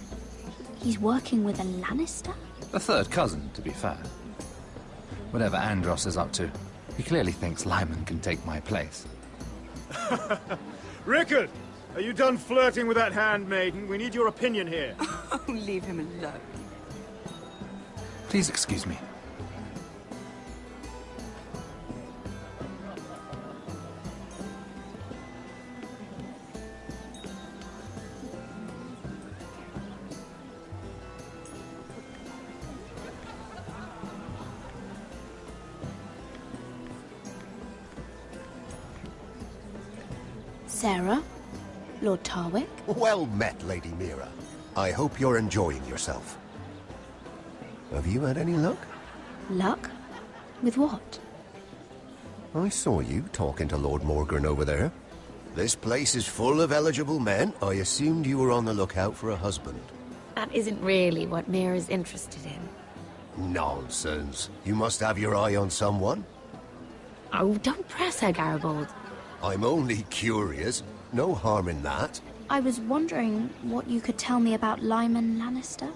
He's working with a Lannister? A third cousin, to be fair. Whatever Andros is up to, he clearly thinks Lyman can take my place. Rickard! Are you done flirting with that handmaiden? We need your opinion here. Oh, leave him alone. Please excuse me. Sarah? Lord Tarwick? Well met, Lady Mira. I hope you're enjoying yourself. Have you had any luck? Luck? With what? I saw you talking to Lord Morgan over there. This place is full of eligible men. I assumed you were on the lookout for a husband. That isn't really what Mira's interested in. Nonsense. You must have your eye on someone. Oh, don't press her, Garibaldi. I'm only curious. No harm in that. I was wondering what you could tell me about Lyman Lannister?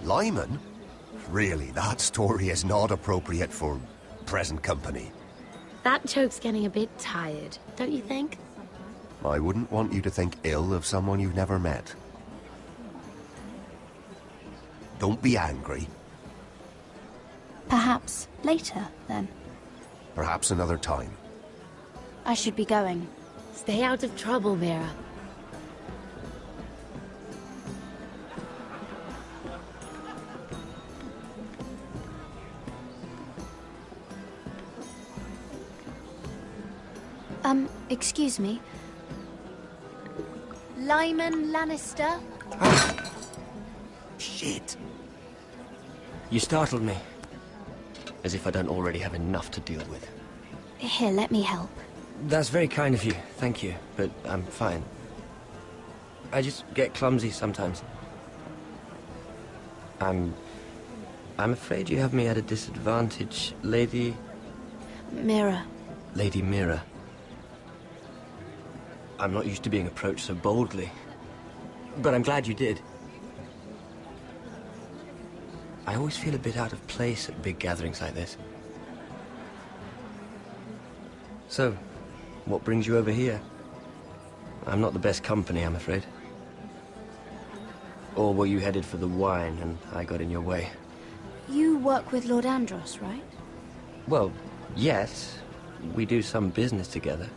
Lyman? Really, that story is not appropriate for present company. That joke's getting a bit tired, don't you think? I wouldn't want you to think ill of someone you've never met. Don't be angry. Perhaps later, then. Perhaps another time. I should be going. Stay out of trouble, Mira. Excuse me. Lyman Lannister? Shit. You startled me. As if I don't already have enough to deal with. Here, let me help. That's very kind of you, thank you, but I'm fine. I just get clumsy sometimes. I'm afraid you have me at a disadvantage, Lady... Mira. Lady Mira. I'm not used to being approached so boldly, but I'm glad you did. I always feel a bit out of place at big gatherings like this. So, what brings you over here? I'm not the best company, I'm afraid. Or were you headed for the wine and I got in your way? You work with Lord Andros, right? Well, yes. We do some business together.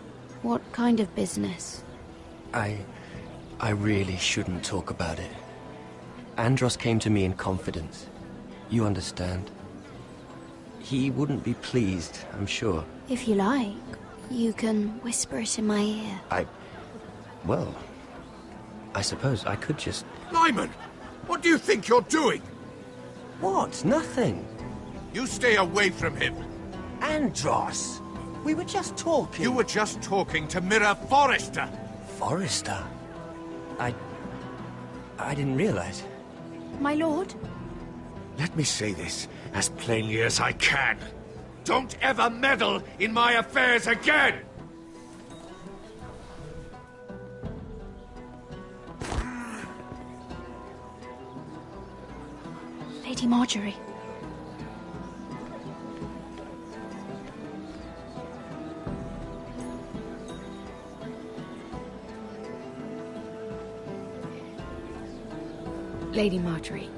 What kind of business? I really shouldn't talk about it. Andros came to me in confidence. You understand? He wouldn't be pleased, I'm sure. If you like, you can whisper it in my ear. Well, I suppose I could just... Lyman! What do you think you're doing? What? Nothing. You stay away from him. Andros! We were just talking. You were just talking to Mira Forrester. Forrester? I didn't realize. My lord? Let me say this as plainly as I can. Don't ever meddle in my affairs again! Lady Marjorie. Lady Marjorie.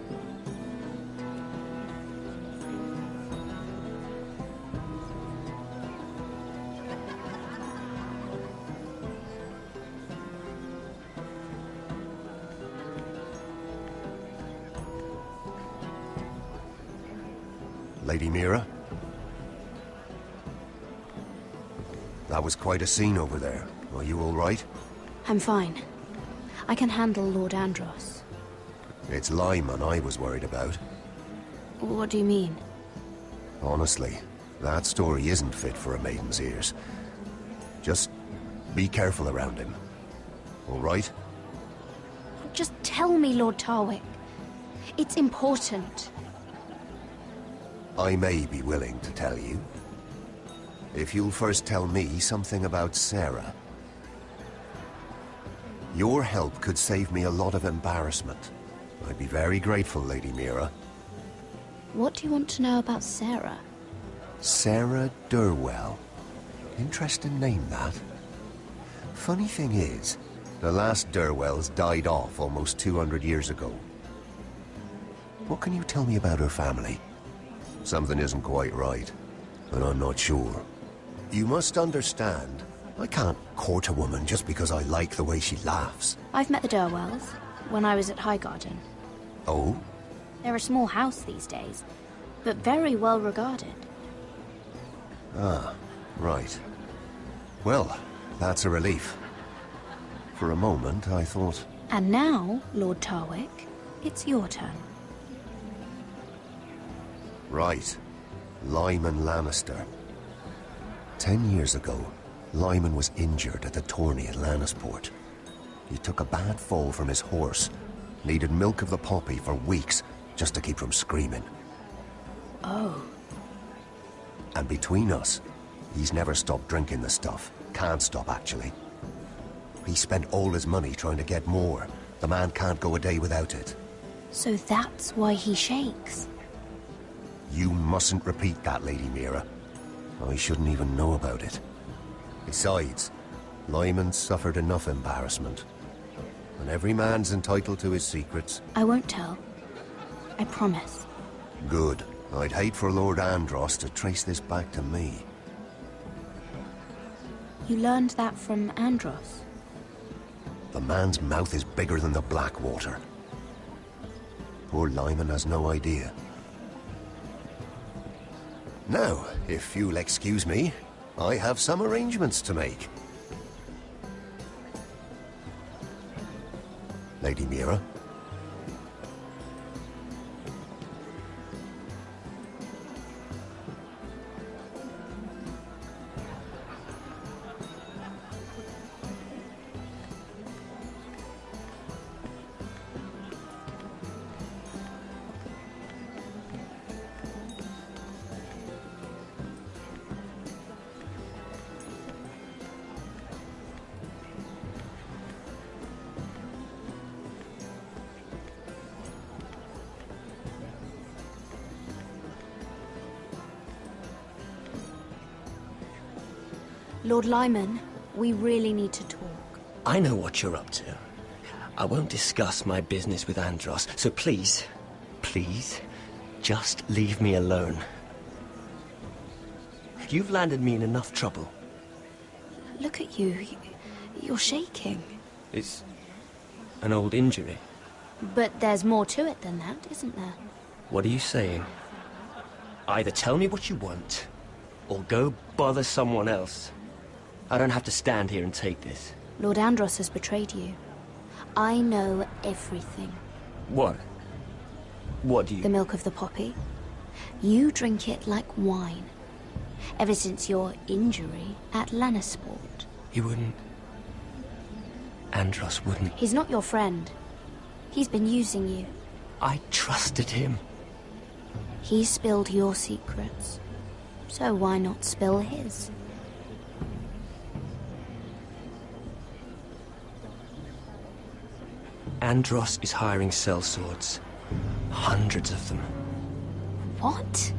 Lady Mira? That was quite a scene over there. Are you all right? I'm fine. I can handle Lord Andros. It's Lyman I was worried about. What do you mean? Honestly, that story isn't fit for a maiden's ears. Just be careful around him. All right? Just tell me, Lord Tarwick. It's important. I may be willing to tell you. If you'll first tell me something about Sarah. Your help could save me a lot of embarrassment. I'd be very grateful, Lady Mira. What do you want to know about Sarah? Sarah Durwell. Interesting name, that. Funny thing is, the last Durwells died off almost 200 years ago. What can you tell me about her family? Something isn't quite right, but I'm not sure. You must understand, I can't court a woman just because I like the way she laughs. I've met the Durwells when I was at Highgarden. Oh? They're a small house these days, but very well regarded. Ah, right. Well, that's a relief. For a moment, I thought... And now, Lord Tarwick, it's your turn. Right. Lyman Lannister. 10 years ago, Lyman was injured at the tourney at Lannisport. He took a bad fall from his horse. Needed milk of the poppy for weeks, just to keep from screaming. Oh. And between us, he's never stopped drinking the stuff. Can't stop, actually. He spent all his money trying to get more. The man can't go a day without it. So that's why he shakes. You mustn't repeat that, Lady Mira. I shouldn't even know about it. Besides, Lyman suffered enough embarrassment. And every man's entitled to his secrets. I won't tell. I promise. Good. I'd hate for Lord Andros to trace this back to me. You learned that from Andros? The man's mouth is bigger than the Blackwater. Poor Lyman has no idea. Now, if you'll excuse me, I have some arrangements to make. Lady Mira? Lord Lyman, we really need to talk. I know what you're up to. I won't discuss my business with Andros, so please, just leave me alone. You've landed me in enough trouble. Look at you. You're shaking. It's an old injury. But there's more to it than that, isn't there? What are you saying? Either tell me what you want, or go bother someone else. I don't have to stand here and take this. Lord Andros has betrayed you. I know everything. What? What do you... The milk of the poppy. You drink it like wine. Ever since your injury at Lannisport. He wouldn't... Andros wouldn't... He's not your friend. He's been using you. I trusted him. He spilled your secrets. So why not spill his? Andros is hiring sellswords. Hundreds of them. What?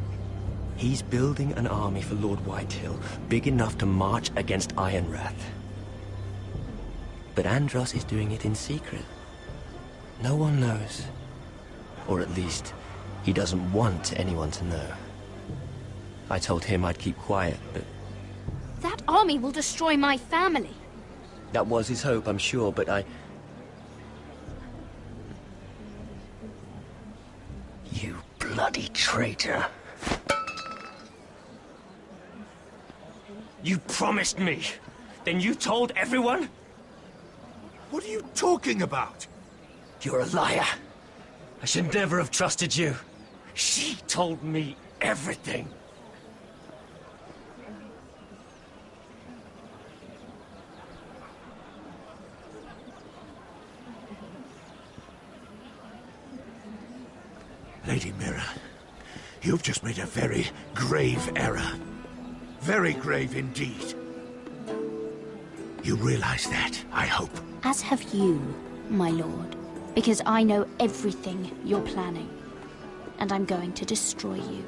He's building an army for Lord Whitehill, big enough to march against Ironrath. But Andros is doing it in secret. No one knows. Or at least, he doesn't want anyone to know. I told him I'd keep quiet, but... That army will destroy my family. That was his hope, I'm sure, but I... You bloody traitor. You promised me. Then you told everyone? What are you talking about? You're a liar. I should never have trusted you. She told me everything. Lady Mira, you've just made a very grave error. Very grave indeed. You realize that, I hope. As have you, my lord. Because I know everything you're planning. And I'm going to destroy you.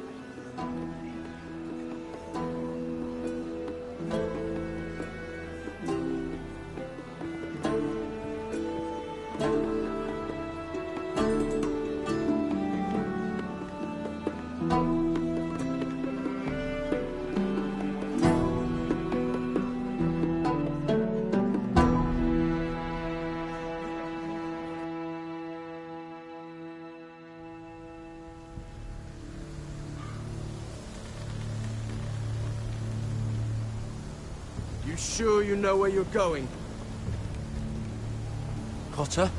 You sure you know where you're going? Potter?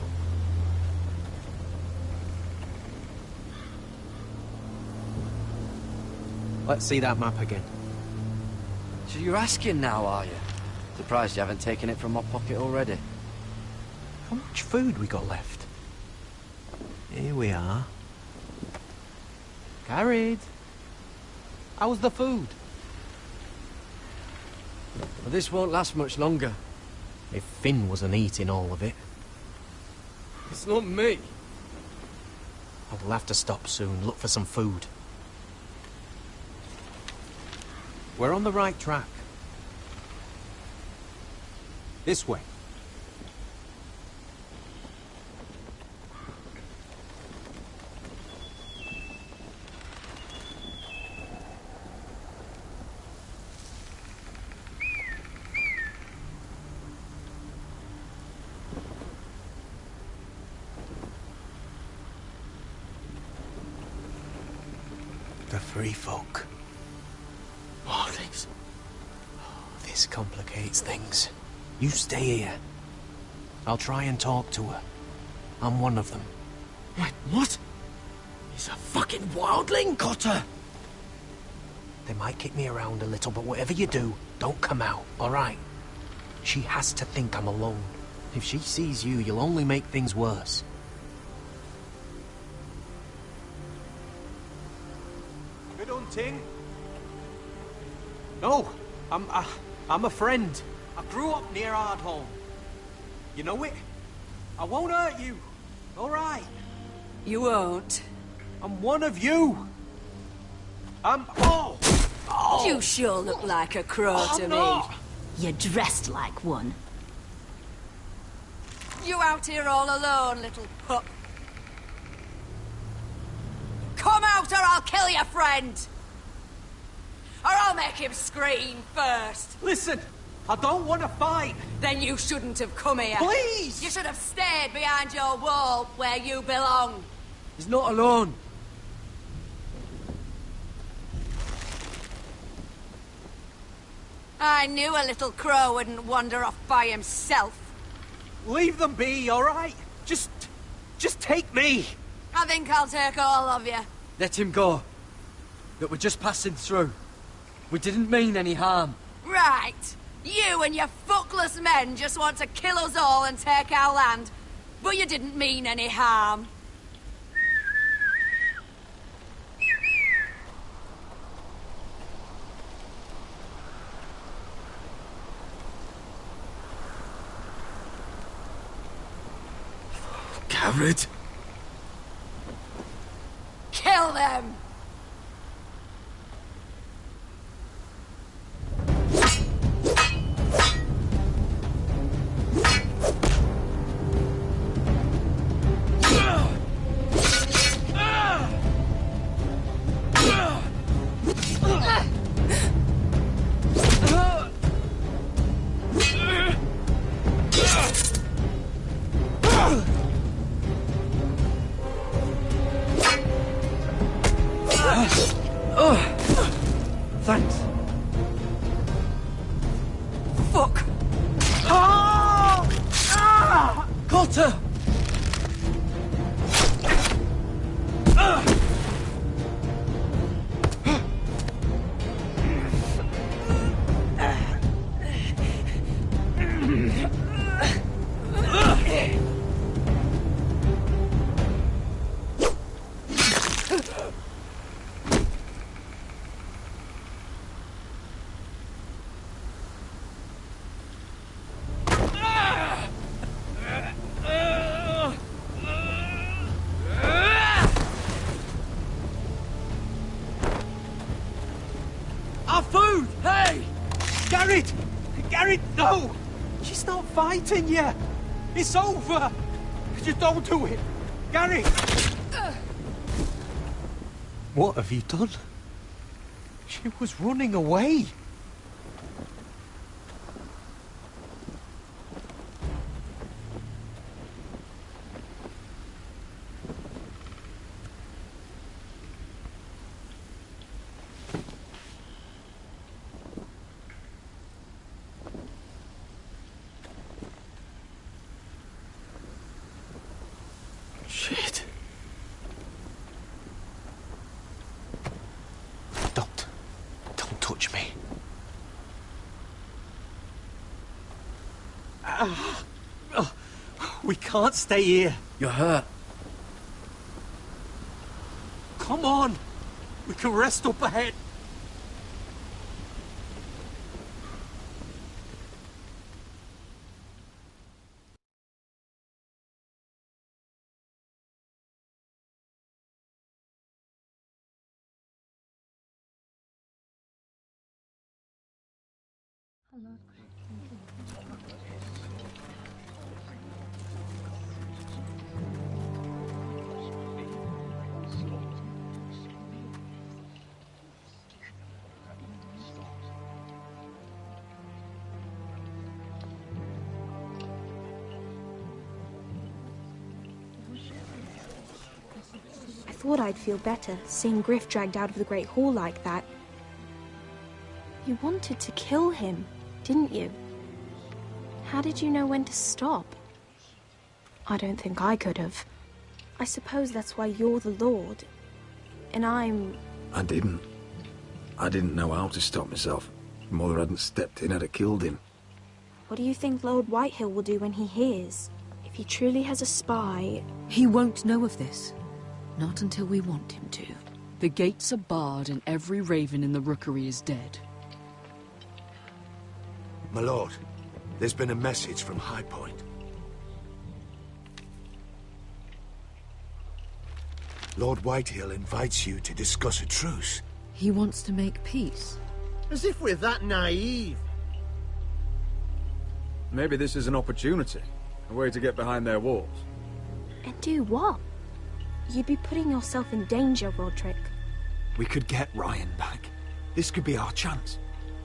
Let's see that map again. So you're asking now, are you? Surprised you haven't taken it from my pocket already. How much food we got left? Here we are. Carried. How's the food? Well, this won't last much longer. If Finn wasn't eating all of it. It's not me. I will have to stop soon, look for some food. We're on the right track. This way. The free folk. Morlings. Oh, this complicates things. You stay here. I'll try and talk to her. I'm one of them. Wait, what? He's a fucking wildling, Cotter! They might kick me around a little, but whatever you do, don't come out, alright? She has to think I'm alone. If she sees you, you'll only make things worse. Good hunting. No, I'm a friend. I grew up near Ardholm. You know it? I won't hurt you. All right. You won't. I'm one of you. Oh! You sure look like a crow to me. You're dressed like one. You out here all alone, little pup? Come out or I'll kill your friend! Or I'll make him scream first. Listen, I don't want to fight. Then you shouldn't have come here. Please! You should have stayed behind your wall where you belong. He's not alone. I knew a little crow wouldn't wander off by himself. Leave them be, all right? Just take me. I think I'll take all of you. Let him go. That we're just passing through. We didn't mean any harm. Right. You and your fuckless men just want to kill us all and take our land. But you didn't mean any harm. Garrett. Kill them! Thanks. Fuck! Cotter! Our food! Hey! Garrett! Garrett, no! She's not fighting you! It's over! Just don't do it! Garrett! What have you done? She was running away! We can't stay here. You're hurt. Come on. We can rest up ahead. I thought I'd feel better seeing Griff dragged out of the Great Hall like that. You wanted to kill him, didn't you? How did you know when to stop? I don't think I could have. I suppose that's why you're the Lord. And I'm... I didn't know how to stop myself. If Mother hadn't stepped in, I'd have killed him. What do you think Lord Whitehill will do when he hears? If he truly has a spy... He won't know of this. Not until we want him to. The gates are barred and every raven in the rookery is dead. My lord, there's been a message from High Point. Lord Whitehill invites you to discuss a truce. He wants to make peace. As if we're that naive. Maybe this is an opportunity. A way to get behind their walls. And do what? You'd be putting yourself in danger, Roderick. We could get Ryan back. This could be our chance.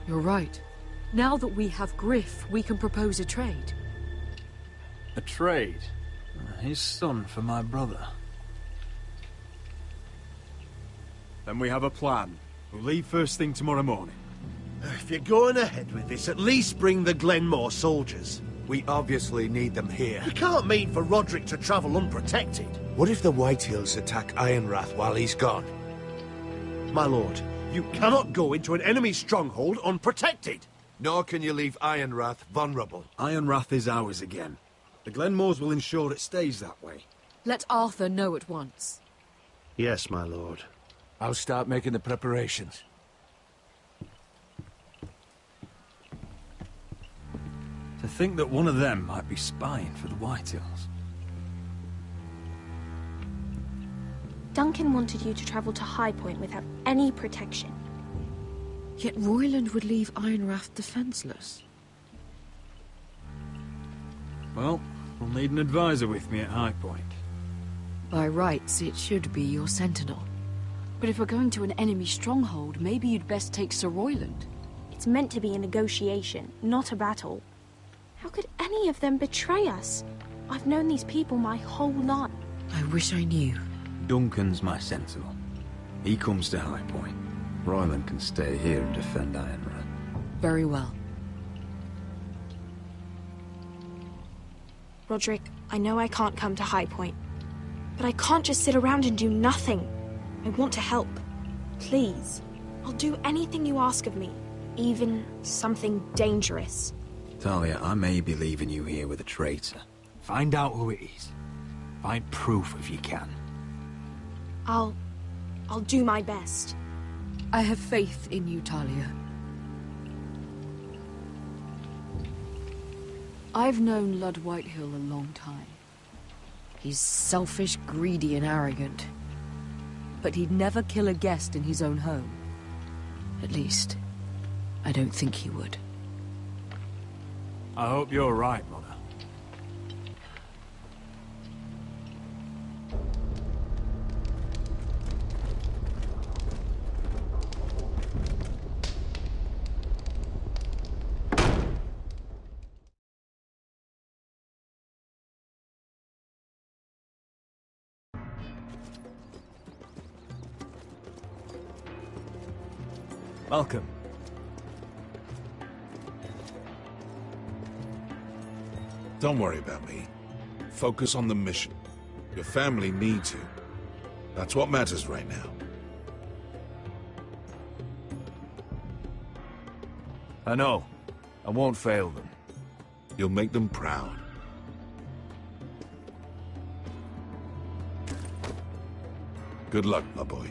You're right. Now that we have Griff, we can propose a trade. A trade? His son for my brother. Then we have a plan. We'll leave first thing tomorrow morning. If you're going ahead with this, at least bring the Glenmore soldiers. We obviously need them here. You can't mean for Roderick to travel unprotected. What if the Whitehills attack Ironrath while he's gone? My lord, you cannot go into an enemy stronghold unprotected. Nor can you leave Ironrath vulnerable. Ironrath is ours again. The Glenmores will ensure it stays that way. Let Arthur know at once. Yes, my lord. I'll start making the preparations. To think that one of them might be spying for the Whitehills. Duncan wanted you to travel to High Point without any protection. Yet Royland would leave Ironrath defenseless. Well, we'll need an advisor with me at High Point. By rights, it should be your sentinel. But if we're going to an enemy stronghold, maybe you'd best take Sir Royland. It's meant to be a negotiation, not a battle. How could any of them betray us? I've known these people my whole life. I wish I knew. Duncan's my sentinel. He comes to High Point. Royland can stay here and defend Ironrath. Very well. Roderick, I know I can't come to High Point, but I can't just sit around and do nothing. I want to help. Please. I'll do anything you ask of me, even something dangerous. Talia, I may be leaving you here with a traitor. Find out who it is. Find proof if you can. I'll do my best. I have faith in you, Talia. I've known Lud Whitehill a long time. He's selfish, greedy, and arrogant. But he'd never kill a guest in his own home. At least, I don't think he would. I hope you're right, Mother. Welcome. Don't worry about me. Focus on the mission. Your family needs you. That's what matters right now. I know. I won't fail them. You'll make them proud. Good luck, my boy.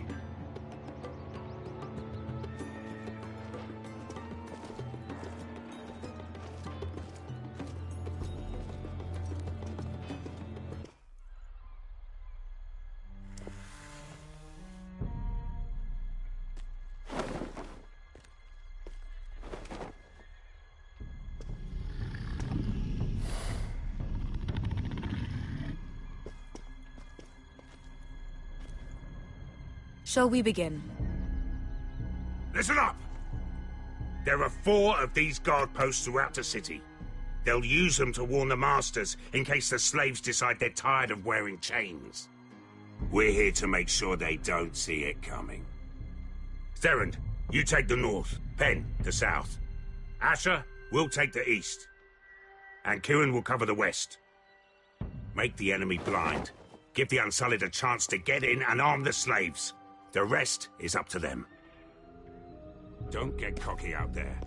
Shall we begin? Listen up! There are 4 of these guard posts throughout the city. They'll use them to warn the masters in case the slaves decide they're tired of wearing chains. We're here to make sure they don't see it coming. Therend, you take the north. Penn, the south. Asher, we'll take the east. And Kieran will cover the west. Make the enemy blind. Give the Unsullied a chance to get in and arm the slaves. The rest is up to them. Don't get cocky out there.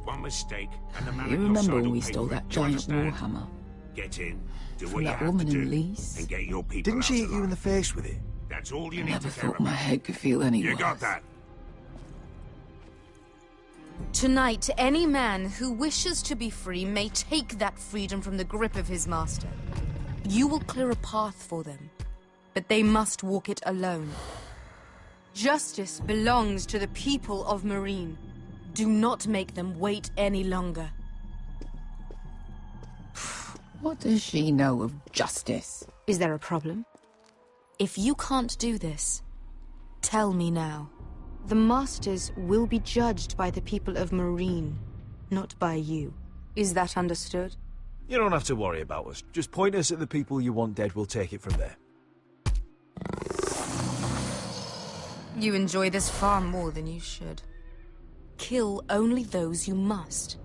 One mistake, and the man You at your remember side when will we pay stole for it. that You giant understand? warhammer? Get in, do From what you that have woman to in do, Lee's? and get your people Didn't out she hit alive. you in the face with it? That's all you I need never to care thought my about. head could feel any You worse. got that? Tonight, any man who wishes to be free may take that freedom from the grip of his master. You will clear a path for them, but they must walk it alone. Justice belongs to the people of Marine. Do not make them wait any longer. What does she know of justice? Is there a problem? If you can't do this, tell me now. The Masters will be judged by the people of Marine, not by you. Is that understood? You don't have to worry about us. Just point us at the people you want dead, we'll take it from there. You enjoy this far more than you should. Kill only those you must.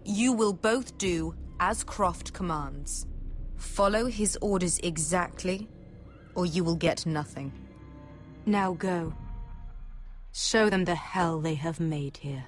You will both do as Croft commands. Follow his orders exactly, or you will get nothing. Now go. Show them the hell they have made here.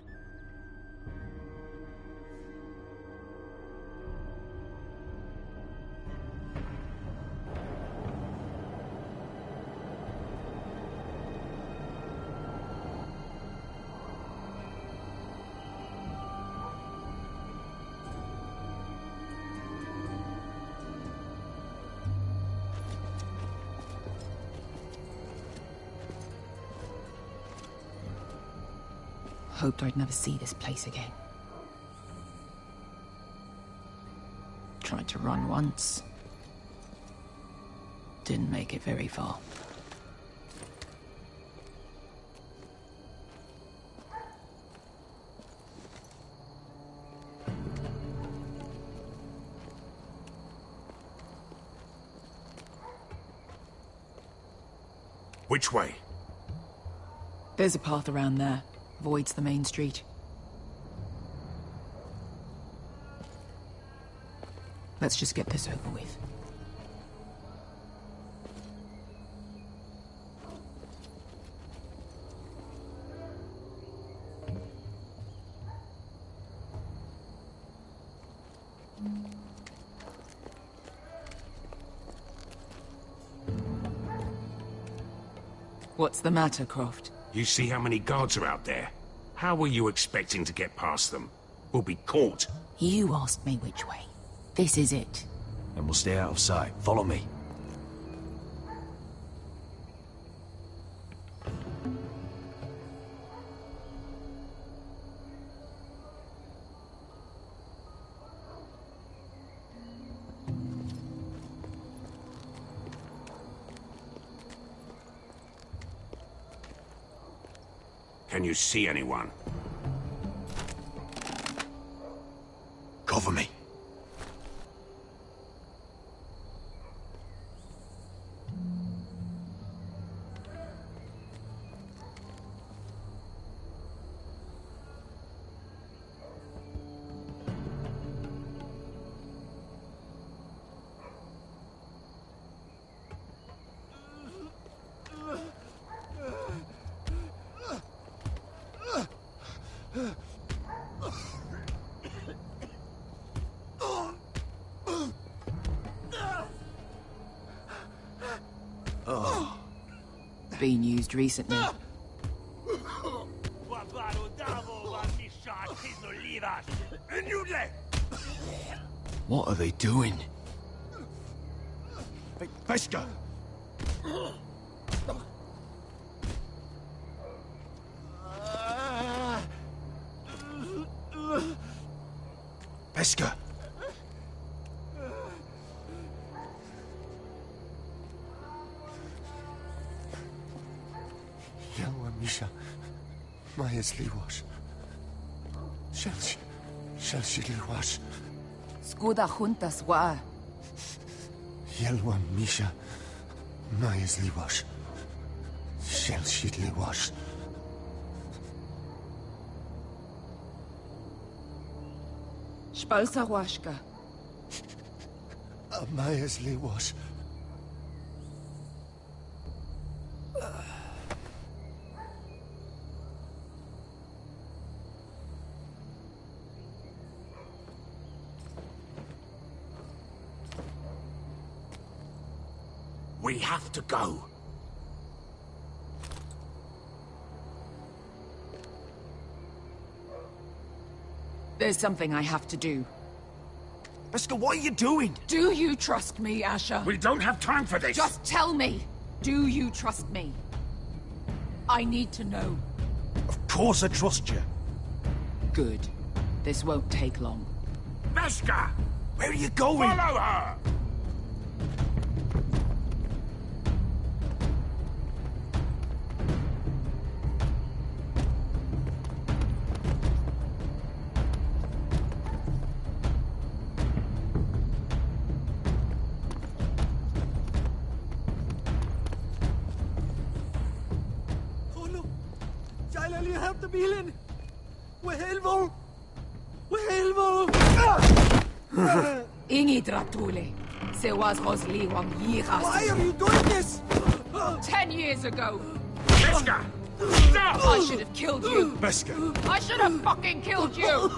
Hoped I'd never see this place again. Tried to run once. Didn't make it very far. Which way? There's a path around there. Avoids the main street. Let's just get this over with. What's the matter, Croft? You see how many guards are out there? How were you expecting to get past them? We'll be caught. You asked me which way. This is it. And we'll stay out of sight. Follow me. Can you see anyone? Cover me. been used recently. What are they doing? Hey, Veska! Veska! Yelwa Misha, Maya's Liwash. Shall she Liwash? Skuda juntas wa. Yelwa Misha, Maya's Liwash. Shall she Liwash? Spalsa washka. Maya's Liwash. We have to go. There's something I have to do. Veska, what are you doing? Do you trust me, Asher? We don't have time for this. Just tell me. Do you trust me? I need to know. Of course I trust you. Good. This won't take long. Veska! Where are you going? Follow her! Bilen! Wehelvo! Wehelvo! Ingi Dratule. Se was Rosli Wang Yiras. Why are you doing this? 10 years ago. Veska! Stop! I should have killed you. Veska! I should have fucking killed you!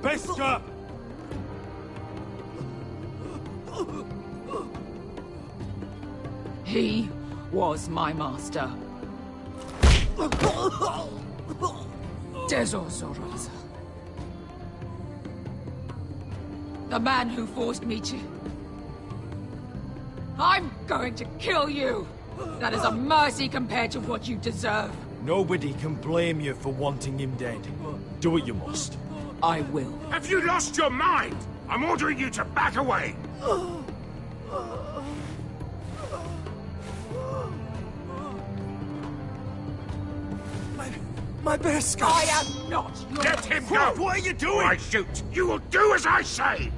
Veska! He was my master. Dezo Zoraza. The man who forced me to... I'm going to kill you! That is a mercy compared to what you deserve. Nobody can blame you for wanting him dead. Do what you must. I will. Have you lost your mind? I'm ordering you to back away! My best I am not your... Let him go! What are you doing? Or I shoot! You will do as I say!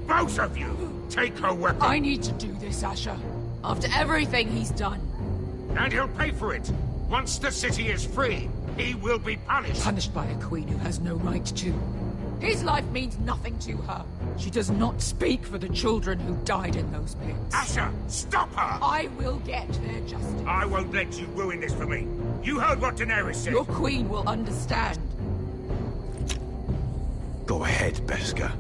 Both of you! Take her weapon! I need to do this, Asher. After everything he's done. And he'll pay for it! Once the city is free, he will be punished! Punished by a queen who has no right to. His life means nothing to her. She does not speak for the children who died in those pits. Asher, stop her! I will get their justice. I won't let you ruin this for me. You heard what Daenerys said. Your queen will understand. Go ahead, Veska.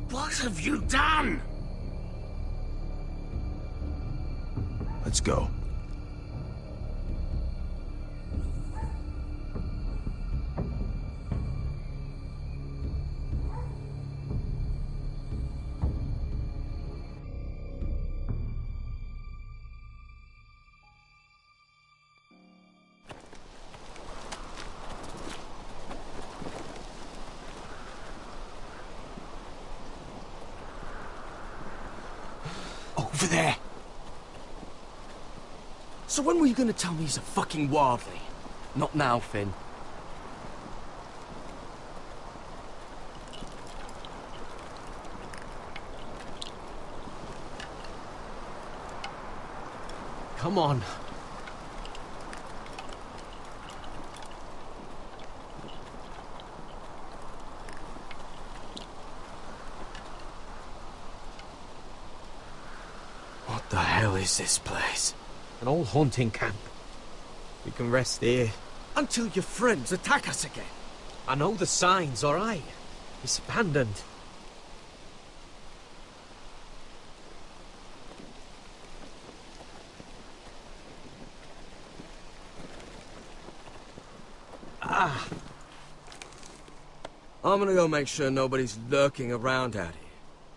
What have you done? Let's go. Over there. So when were you gonna tell me he's a fucking wildling? Not now, Finn. Come on. What the hell? hell is this place? An old hunting camp. We can rest here. Until your friends attack us again. I know the signs, alright? It's abandoned. I'm gonna go make sure nobody's lurking around out here.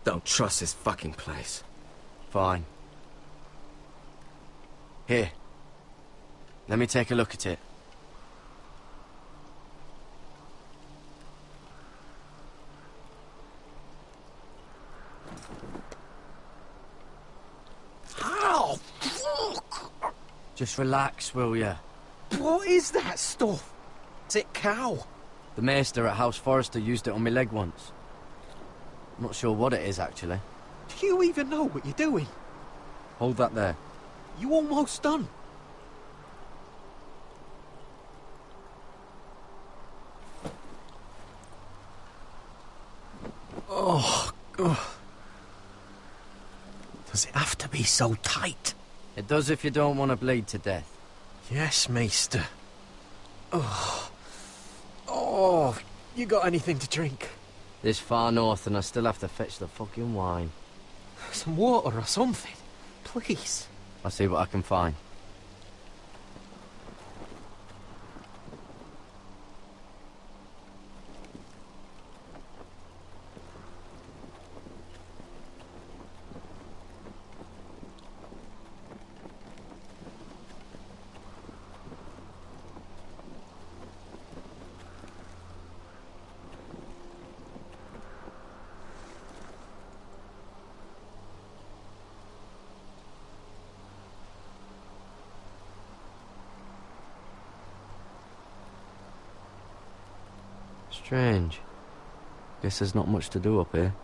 Don't trust this fucking place. Fine. Here. Let me take a look at it. How? Fuck! Just relax, will ya? What is that stuff? Is it cow? The maester at House Forrester used it on my leg once. I'm not sure what it is, actually. Do you even know what you're doing? Hold that there. You almost done. Oh, God. Does it have to be so tight? It does if you don't want to bleed to death. Yes, maester. Oh. Oh, you got anything to drink? This far north and I still have to fetch the fucking wine. Some water or something, please. I'll see what I can find. Strange. Guess there's not much to do up here.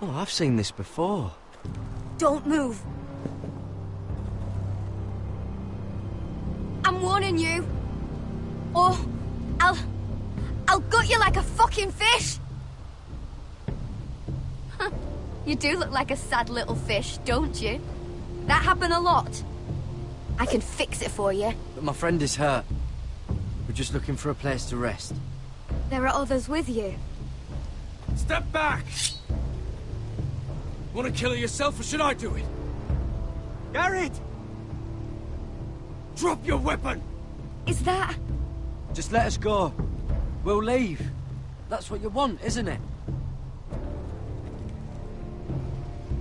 Oh, I've seen this before. Don't move. I'm warning you. Or I'll gut you like a fucking fish. You do look like a sad little fish, don't you? That happen a lot. I can fix it for you. But my friend is hurt. We're just looking for a place to rest. There are others with you. Step back! Want to kill her yourself, or should I do it? Garrett! Drop your weapon! Is that... Just let us go. We'll leave. That's what you want, isn't it?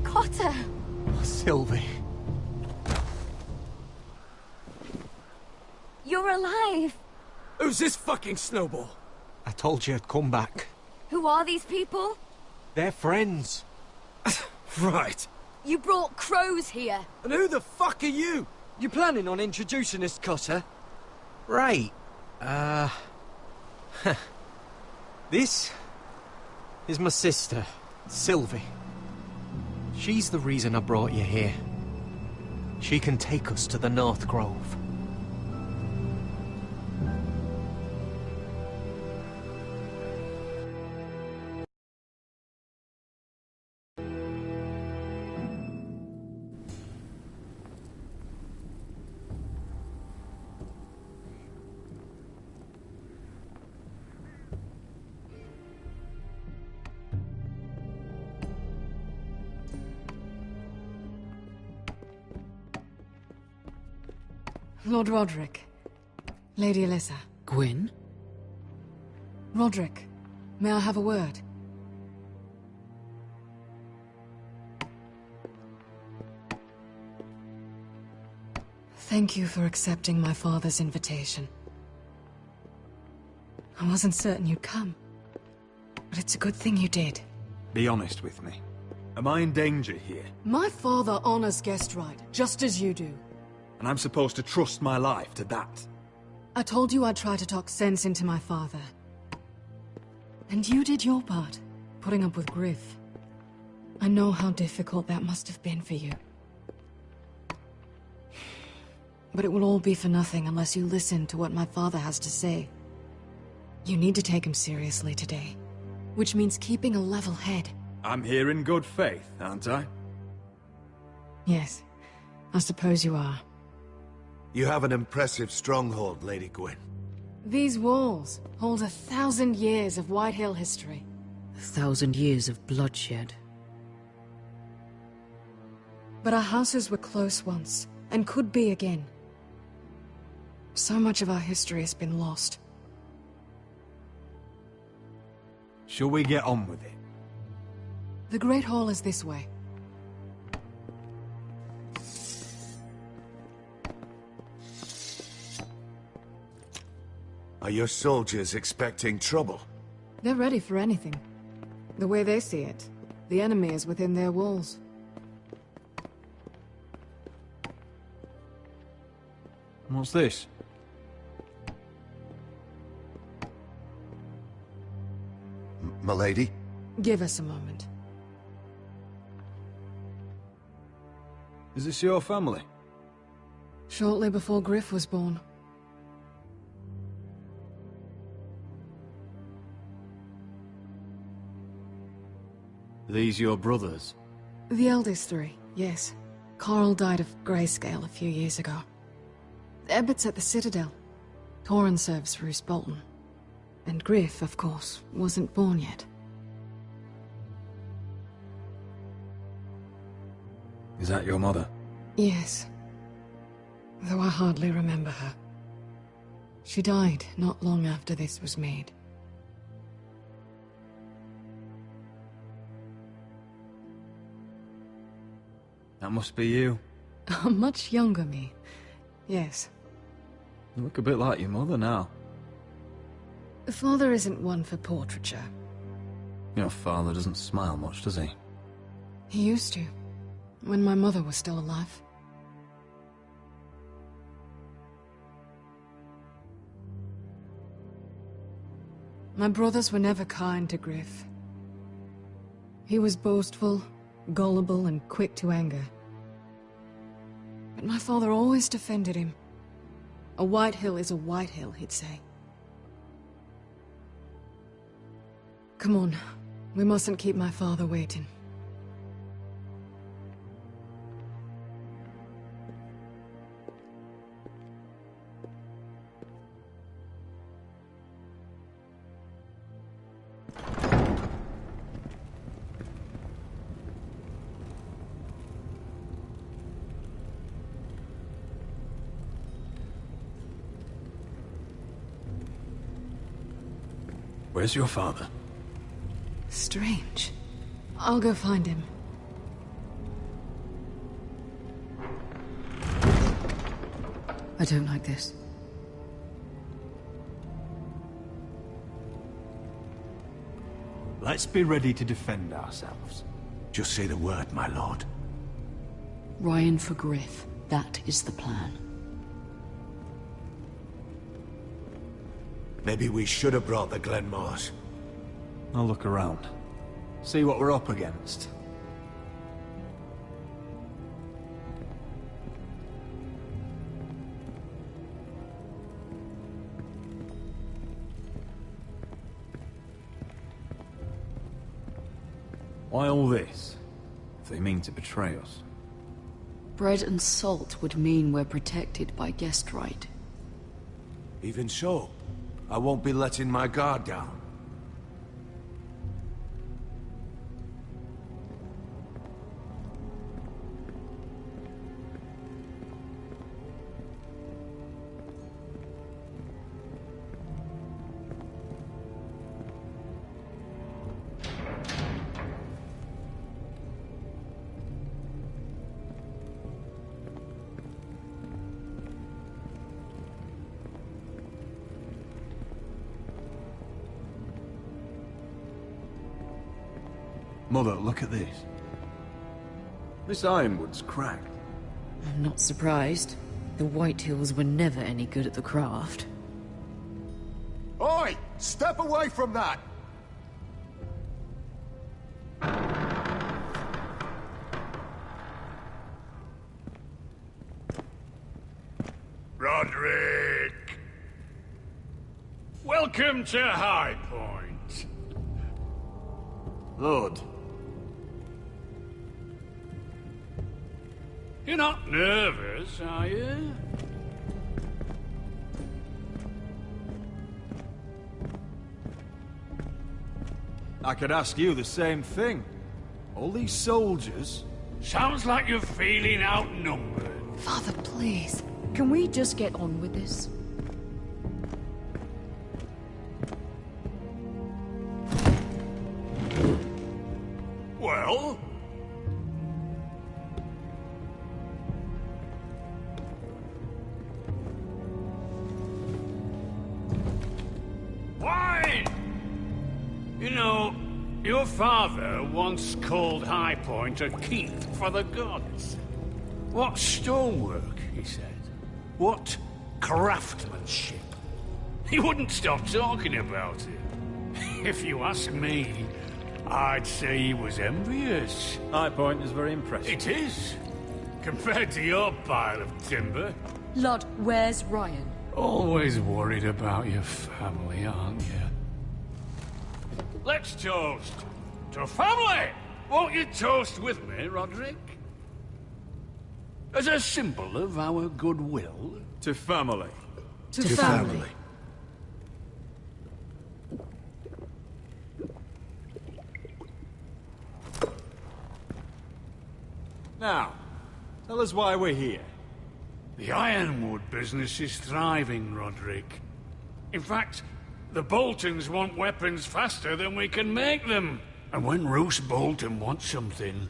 Cotter! Oh, Sylvie. You're alive! Who's this fucking snowball? I told you I'd come back. Who are these people? They're friends. Right. You brought crows here. And who the fuck are you? You planning on introducing us, Cotter? Right. This is my sister, Sylvie. She's the reason I brought you here. She can take us to the North Grove. Lord Roderick. Lady Alyssa. Gwyn? Roderick, may I have a word? Thank you for accepting my father's invitation. I wasn't certain you'd come, but it's a good thing you did. Be honest with me. Am I in danger here? My father honors guest right, just as you do. And I'm supposed to trust my life to that? I told you I'd try to talk sense into my father. And you did your part, putting up with Griff. I know how difficult that must have been for you. But it will all be for nothing unless you listen to what my father has to say. You need to take him seriously today, which means keeping a level head. I'm here in good faith, aren't I? Yes, I suppose you are. You have an impressive stronghold, Lady Gwyn. These walls hold 1,000 years of Whitehill history. 1,000 years of bloodshed. But our houses were close once, and could be again. So much of our history has been lost. Shall we get on with it? The Great Hall is this way. Are your soldiers expecting trouble? They're ready for anything. The way they see it, the enemy is within their walls. What's this? Milady? Give us a moment. Is this your family? Shortly before Griff was born. These your brothers? The eldest three, yes. Carl died of grayscale a few years ago. Ebbett's at the Citadel. Torrin serves Roose Bolton. And Griff, of course, wasn't born yet. Is that your mother? Yes. Though I hardly remember her. She died not long after this was made. That must be you. A much younger me. Yes. You look a bit like your mother now. Father isn't one for portraiture. Your father doesn't smile much, does he? He used to, when my mother was still alive. My brothers were never kind to Griff. He was boastful, gullible, and quick to anger. But my father always defended him. A Whitehill is a Whitehill, he'd say. Come on, we mustn't keep my father waiting. Where's your father? Strange. I'll go find him. I don't like this. Let's be ready to defend ourselves. Just say the word, my lord. Ryan for Griff. That is the plan. Maybe we should have brought the Glenmores. I'll look around. See what we're up against. Why all this? If they mean to betray us. Bread and salt would mean we're protected by guest right. Even so, I won't be letting my guard down. Mother, look at this. This ironwood's cracked. I'm not surprised. The Whitehills were never any good at the craft. Oi! Step away from that! Roderick! Welcome to High Point. Lord, You're not nervous, are you? I could ask you the same thing. All these soldiers... Sounds like you're feeling outnumbered. Father, please. Can we just get on with this? Well? Wine! You know, your father once called High Point a keep for the gods. What stonework, he said. What craftsmanship. He wouldn't stop talking about it. If you ask me, I'd say he was envious. High Point is very impressive. It is. Compared to your pile of timber. Lord, where's Ryan? Always worried about your family, aren't you? Let's toast to family! Won't you toast with me, Roderick? As a symbol of our goodwill. To family. To family. Now, tell us why we're here. The ironwood business is thriving, Roderick. In fact, the Boltons want weapons faster than we can make them. And when Roose Bolton wants something,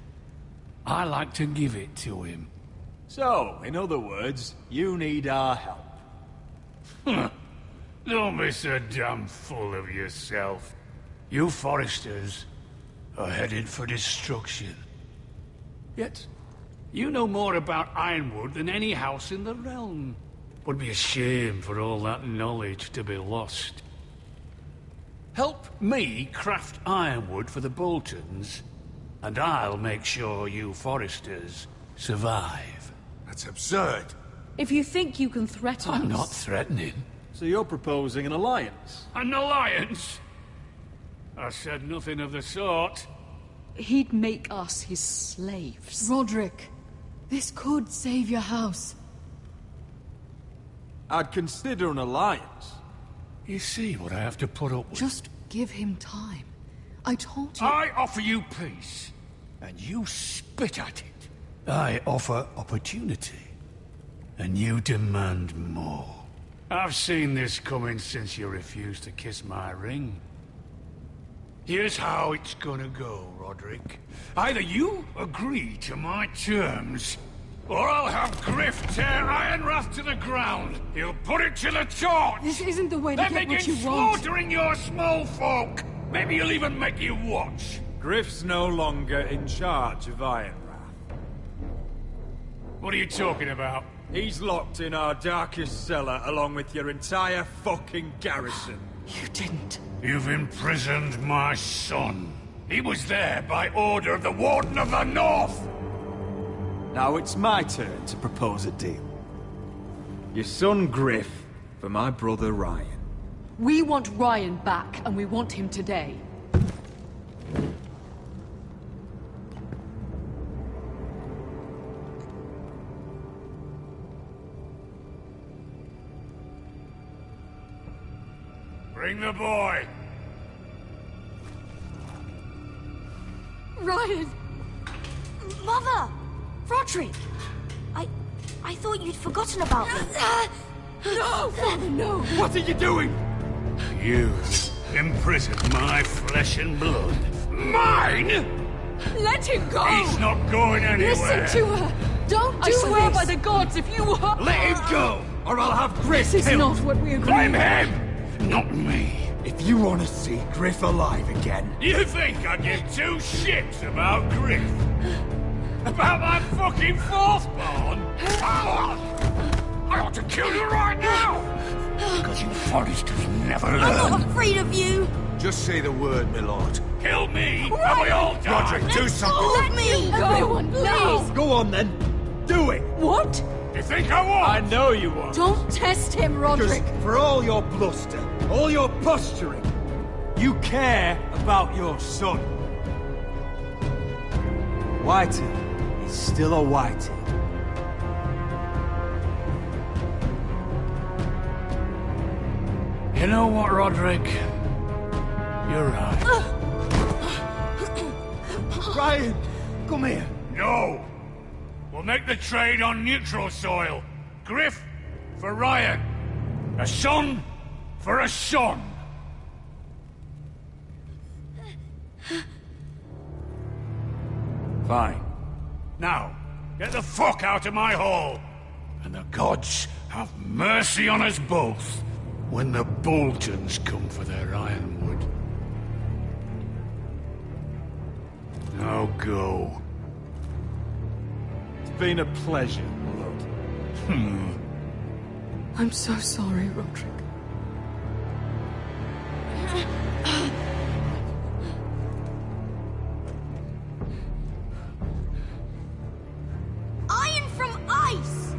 I like to give it to him. So, in other words, you need our help. Don't be so damn full of yourself. You Foresters are headed for destruction. Yet, you know more about Ironwood than any house in the realm. Would be a shame for all that knowledge to be lost. Help me craft Ironwood for the Boltons, and I'll make sure you Foresters survive. That's absurd. If you think you can threaten us... I'm not threatening. So you're proposing an alliance? An alliance? I said nothing of the sort. He'd make us his slaves. Roderick, this could save your house. I'd consider an alliance. You see what I have to put up with? Just give him time. I told you... I offer you peace, and you spit at it. I offer opportunity, and you demand more. I've seen this coming since you refused to kiss my ring. Here's how it's gonna go, Roderick. Either you agree to my terms, or I'll have Griff tear Ironrath to the ground. He'll put it to the torch. This isn't the way to then get what begin you want. slaughtering your small folk. Maybe he'll even make you watch. Griff's no longer in charge of Ironrath. What are you talking about? He's locked in our darkest cellar along with your entire fucking garrison. You didn't. You've imprisoned my son. He was there by order of the Warden of the North. Now it's my turn to propose a deal. Your son Griff for my brother Ryan. We want Ryan back, and we want him today. Bring the boy. Ryan! Mother! Roderick! I thought you'd forgotten about me. No! Father, no! What are you doing? You imprisoned my flesh and blood. Mine? Let him go! He's not going anywhere. Listen to her! Don't do I swear this. by the gods, if you hurt... Let him go, or I'll have Griff This is killed. not what we agreed. Blame him, not me. If you want to see Griff alive again... You think I give two shits about Griff? About my fucking fourthborn? I ought to kill you right now! Because you Foresters never learn. I'm not afraid of you. Just say the word, my lord. Kill me, and we all die. Roderick, do something. Let me go. Everyone, please! Go on then. Do it. What? You think I won't? I know you won't. Don't test him, Roderick! Because for all your bluster, all your posturing, you care about your son. Whitey is still a Whitey. You know what, Roderick? You're right. Ryan, come here. No! We'll make the trade on neutral soil. Griff for Ryan. A son for a son. Fine. Now, get the fuck out of my hall. And the gods have mercy on us both when the Boltons come for their ironwood. Now go. It's been a pleasure, Lord. I'm so sorry, Roderick. Iron from ice!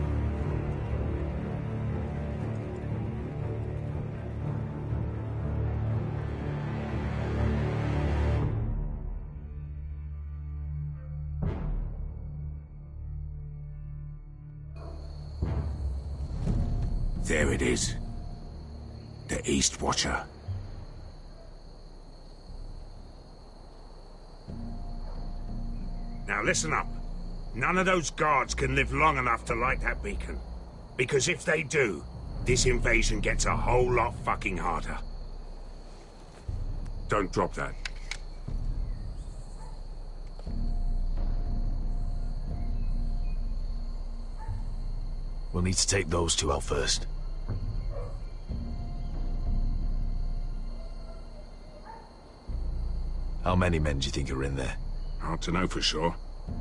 There it is. The East Watcher. Now listen up. None of those guards can live long enough to light that beacon. Because if they do, this invasion gets a whole lot fucking harder. Don't drop that. We'll need to take those two out first. How many men do you think are in there? Hard to know for sure.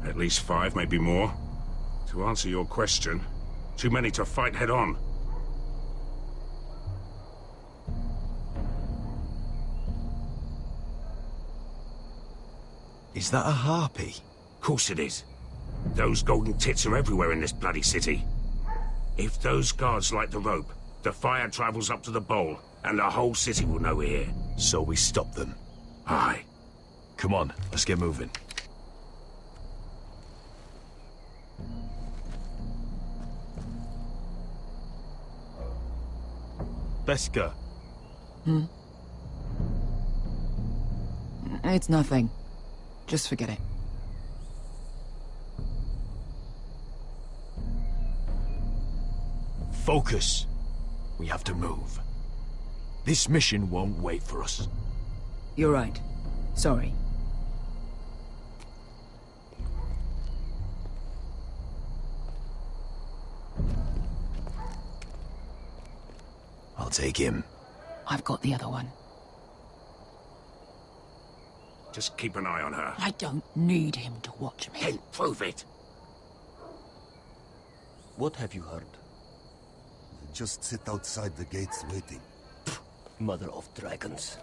At least 5, maybe more. To answer your question, too many to fight head on. Is that a harpy? Course it is. Those golden tits are everywhere in this bloody city. If those guards light the rope, the fire travels up to the bowl, and the whole city will know we're here. So we stop them. Aye. Come on, let's get moving. Beska. It's nothing. Just forget it. Focus. We have to move. This mission won't wait for us. You're right. Sorry. I'll take him. I've got the other one. Just keep an eye on her. I don't need him to watch me. Then prove it. What have you heard? Just sit outside the gates waiting. Mother of dragons.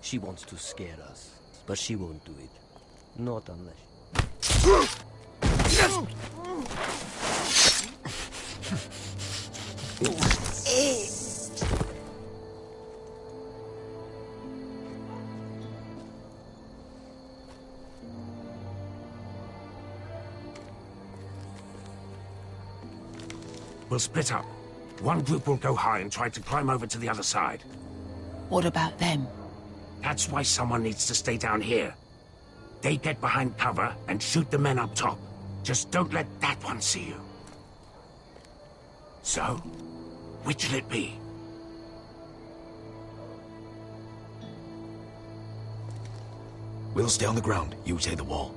She wants to scare us, but she won't do it. Not unless... We'll split up. One group will go high and try to climb over to the other side. What about them? That's why someone needs to stay down here. They get behind cover and shoot the men up top. Just don't let that one see you. So, which'll it be? We'll stay on the ground. You take the wall.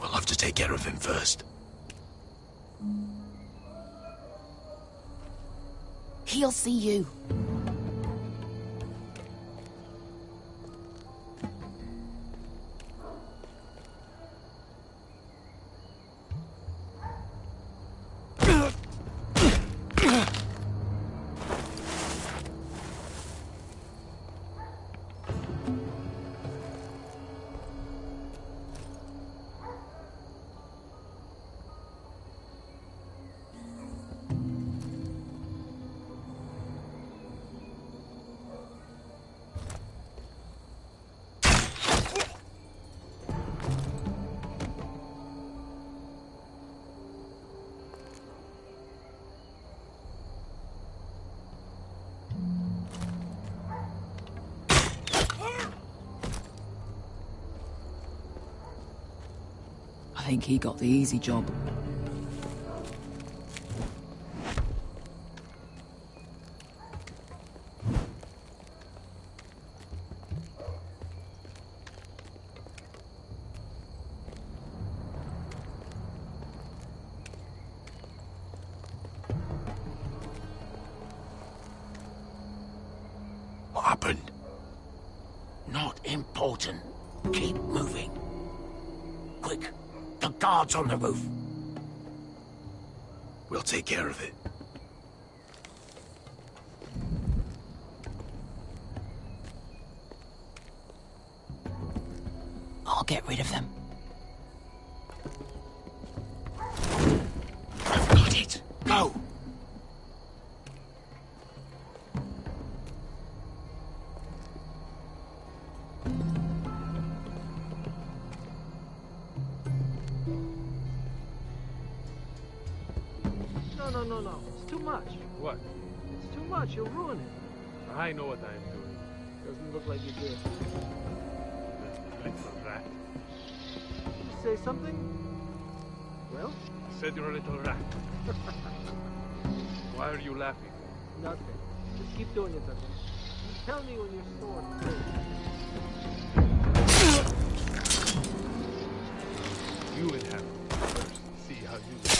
We'll have to take care of him first. He'll see you. think he got the easy job. What happened? Not important. Keep moving. Quick, the guard's on the roof. We'll take care of it. I'll get rid of them. I've got it. Go! No. It's too much. What? It's too much. You'll ruin it. I know what I am doing. Doesn't look like you do. Little rat. Did you say something? Well? I said you're a little rat. Why are you laughing? Nothing. Just keep doing it, okay? You tell me when you're sore. You will have to first see how you do.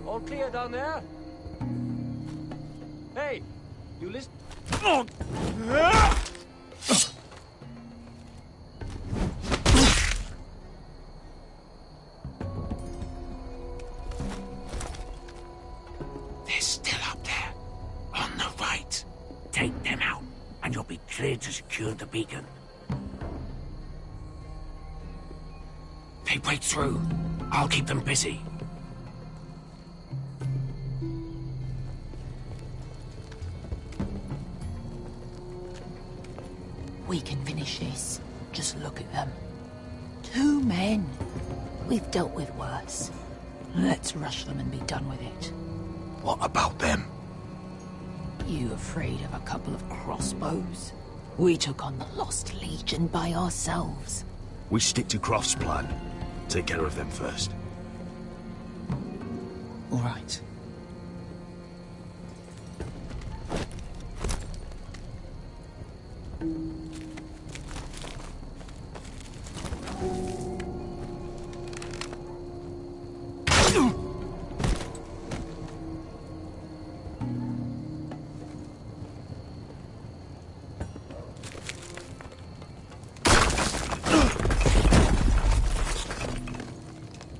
All clear down there? Hey, you listen? They're still up there. On the right. Take them out, and you'll be cleared to secure the beacon. They break through. I'll keep them busy. We can finish this. Just look at them. 2 men. We've dealt with worse. Let's rush them and be done with it. What about them? You afraid of a couple of crossbows? We took on the Lost Legion by ourselves. We stick to Croft's plan. Take care of them first. All right.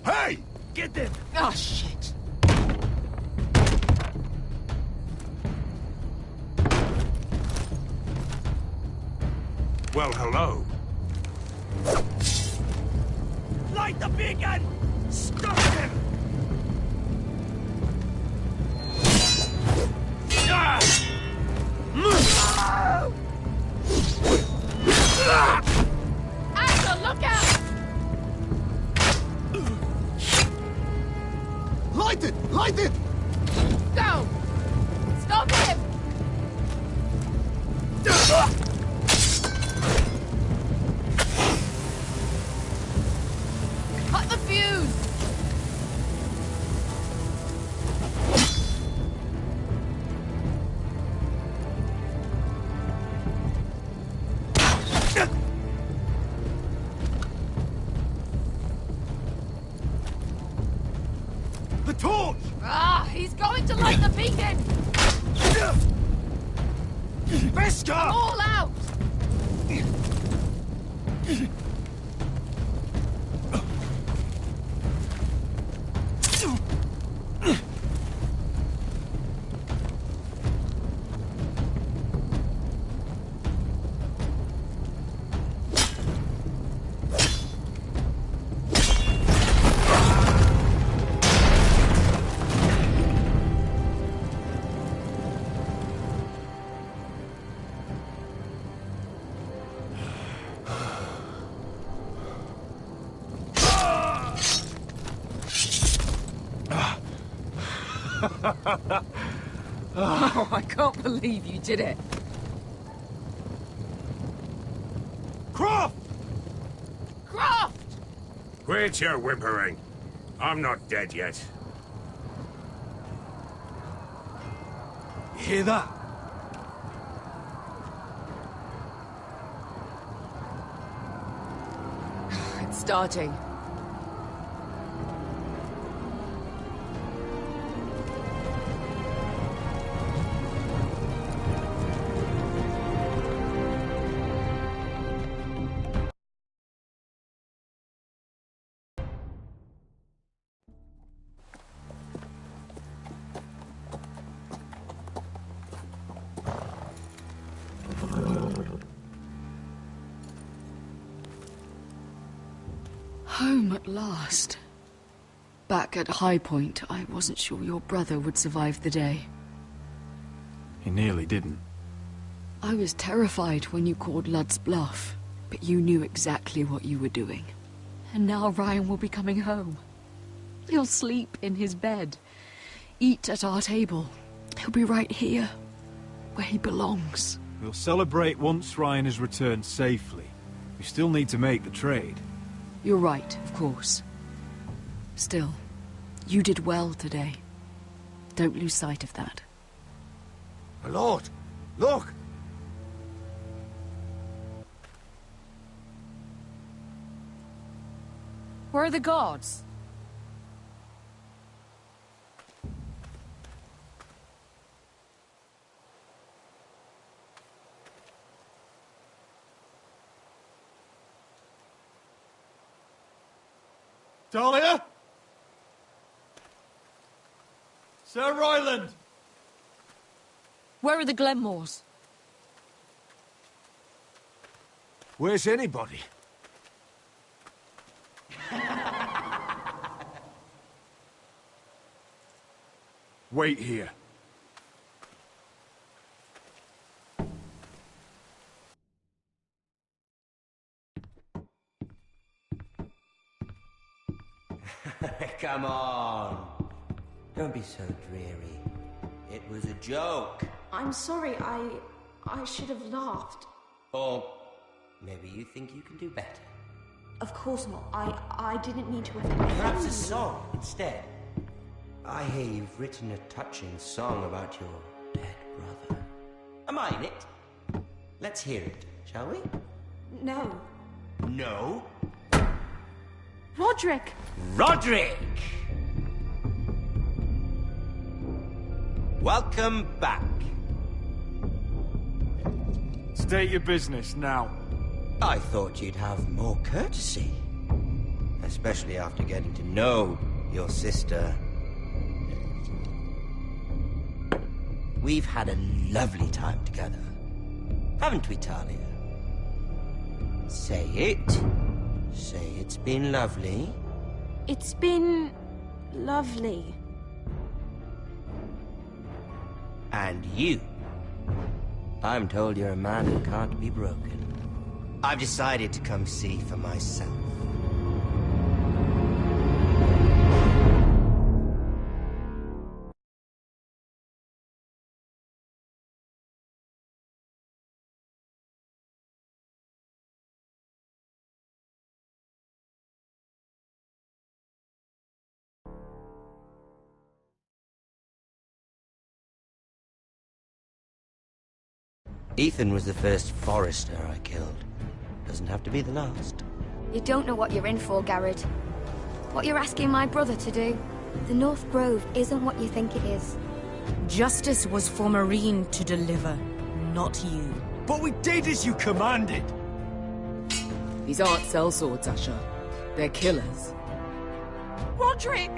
Hey! Get them! Oh, shit. Well, hello. Light the beacon! Stop them! Axel, look out! Light it! Light it! Go! Stop him! Cut the fuse! The torch! Ah, he's going to light the beacon! Veska! I'm all out! Oh, I can't believe you did it. Croft! Croft! Quit your whimpering. I'm not dead yet. You hear that? It's starting. Home at last. Back at High Point, I wasn't sure your brother would survive the day. He nearly didn't. I was terrified when you called Ludd's bluff, but you knew exactly what you were doing. And now Ryan will be coming home. He'll sleep in his bed, eat at our table. He'll be right here, where he belongs. We'll celebrate once Ryan has returned safely. We still need to make the trade. You're right, of course. Still, you did well today. Don't lose sight of that. My lord, look! Where are the guards? Talia? Sir Royland! Where are the Glenmores? Where's anybody? Wait here. Come on. Don't be so dreary. It was a joke. I'm sorry, I should have laughed. Or maybe you think you can do better. Of course not. I didn't mean to offend. Perhaps a song instead. I hear you've written a touching song about your dead brother. Am I in it? Let's hear it, shall we? No. No? Roderick! Roderick! Welcome back. State your business now. I thought you'd have more courtesy. Especially after getting to know your sister. We've had a lovely time together. Haven't we, Talia? Say it. Say it's been lovely. It's been lovely. And you. I'm told you're a man who can't be broken. I've decided to come see for myself. Ethan was the first Forrester I killed. Doesn't have to be the last. You don't know what you're in for, Garrett. What you're asking my brother to do. The North Grove isn't what you think it is. Justice was for Marine to deliver, not you. But we did as you commanded! These aren't sellswords, Asher. They're killers. Roderick!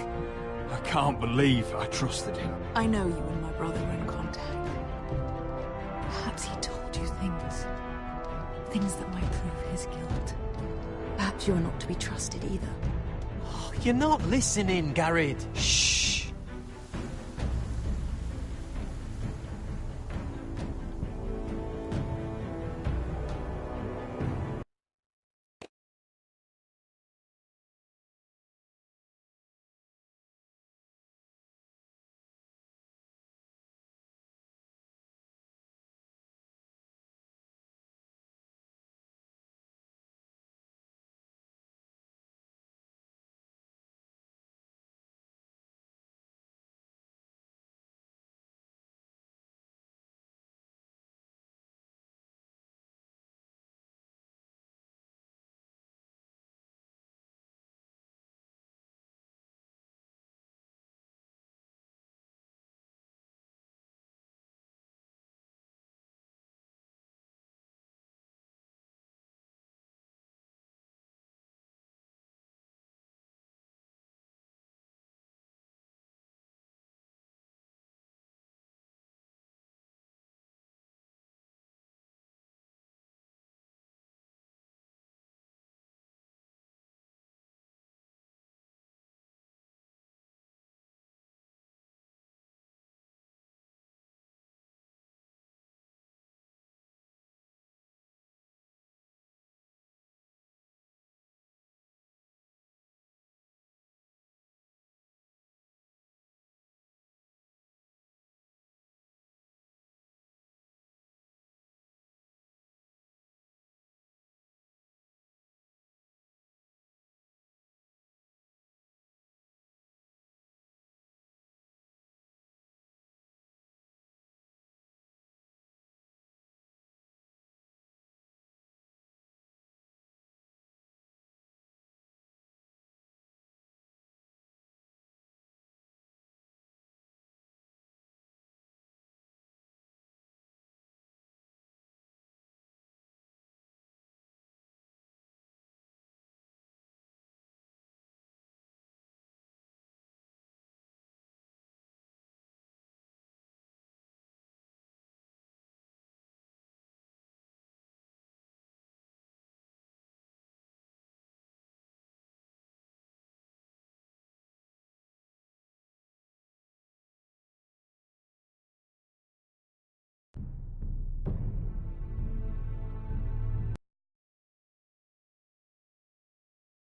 I can't believe I trusted him. I know you and my brother were in contact. Perhaps he told you things. Things that might prove his guilt. Perhaps you are not to be trusted either. Oh, you're not listening, Garrett. Shh!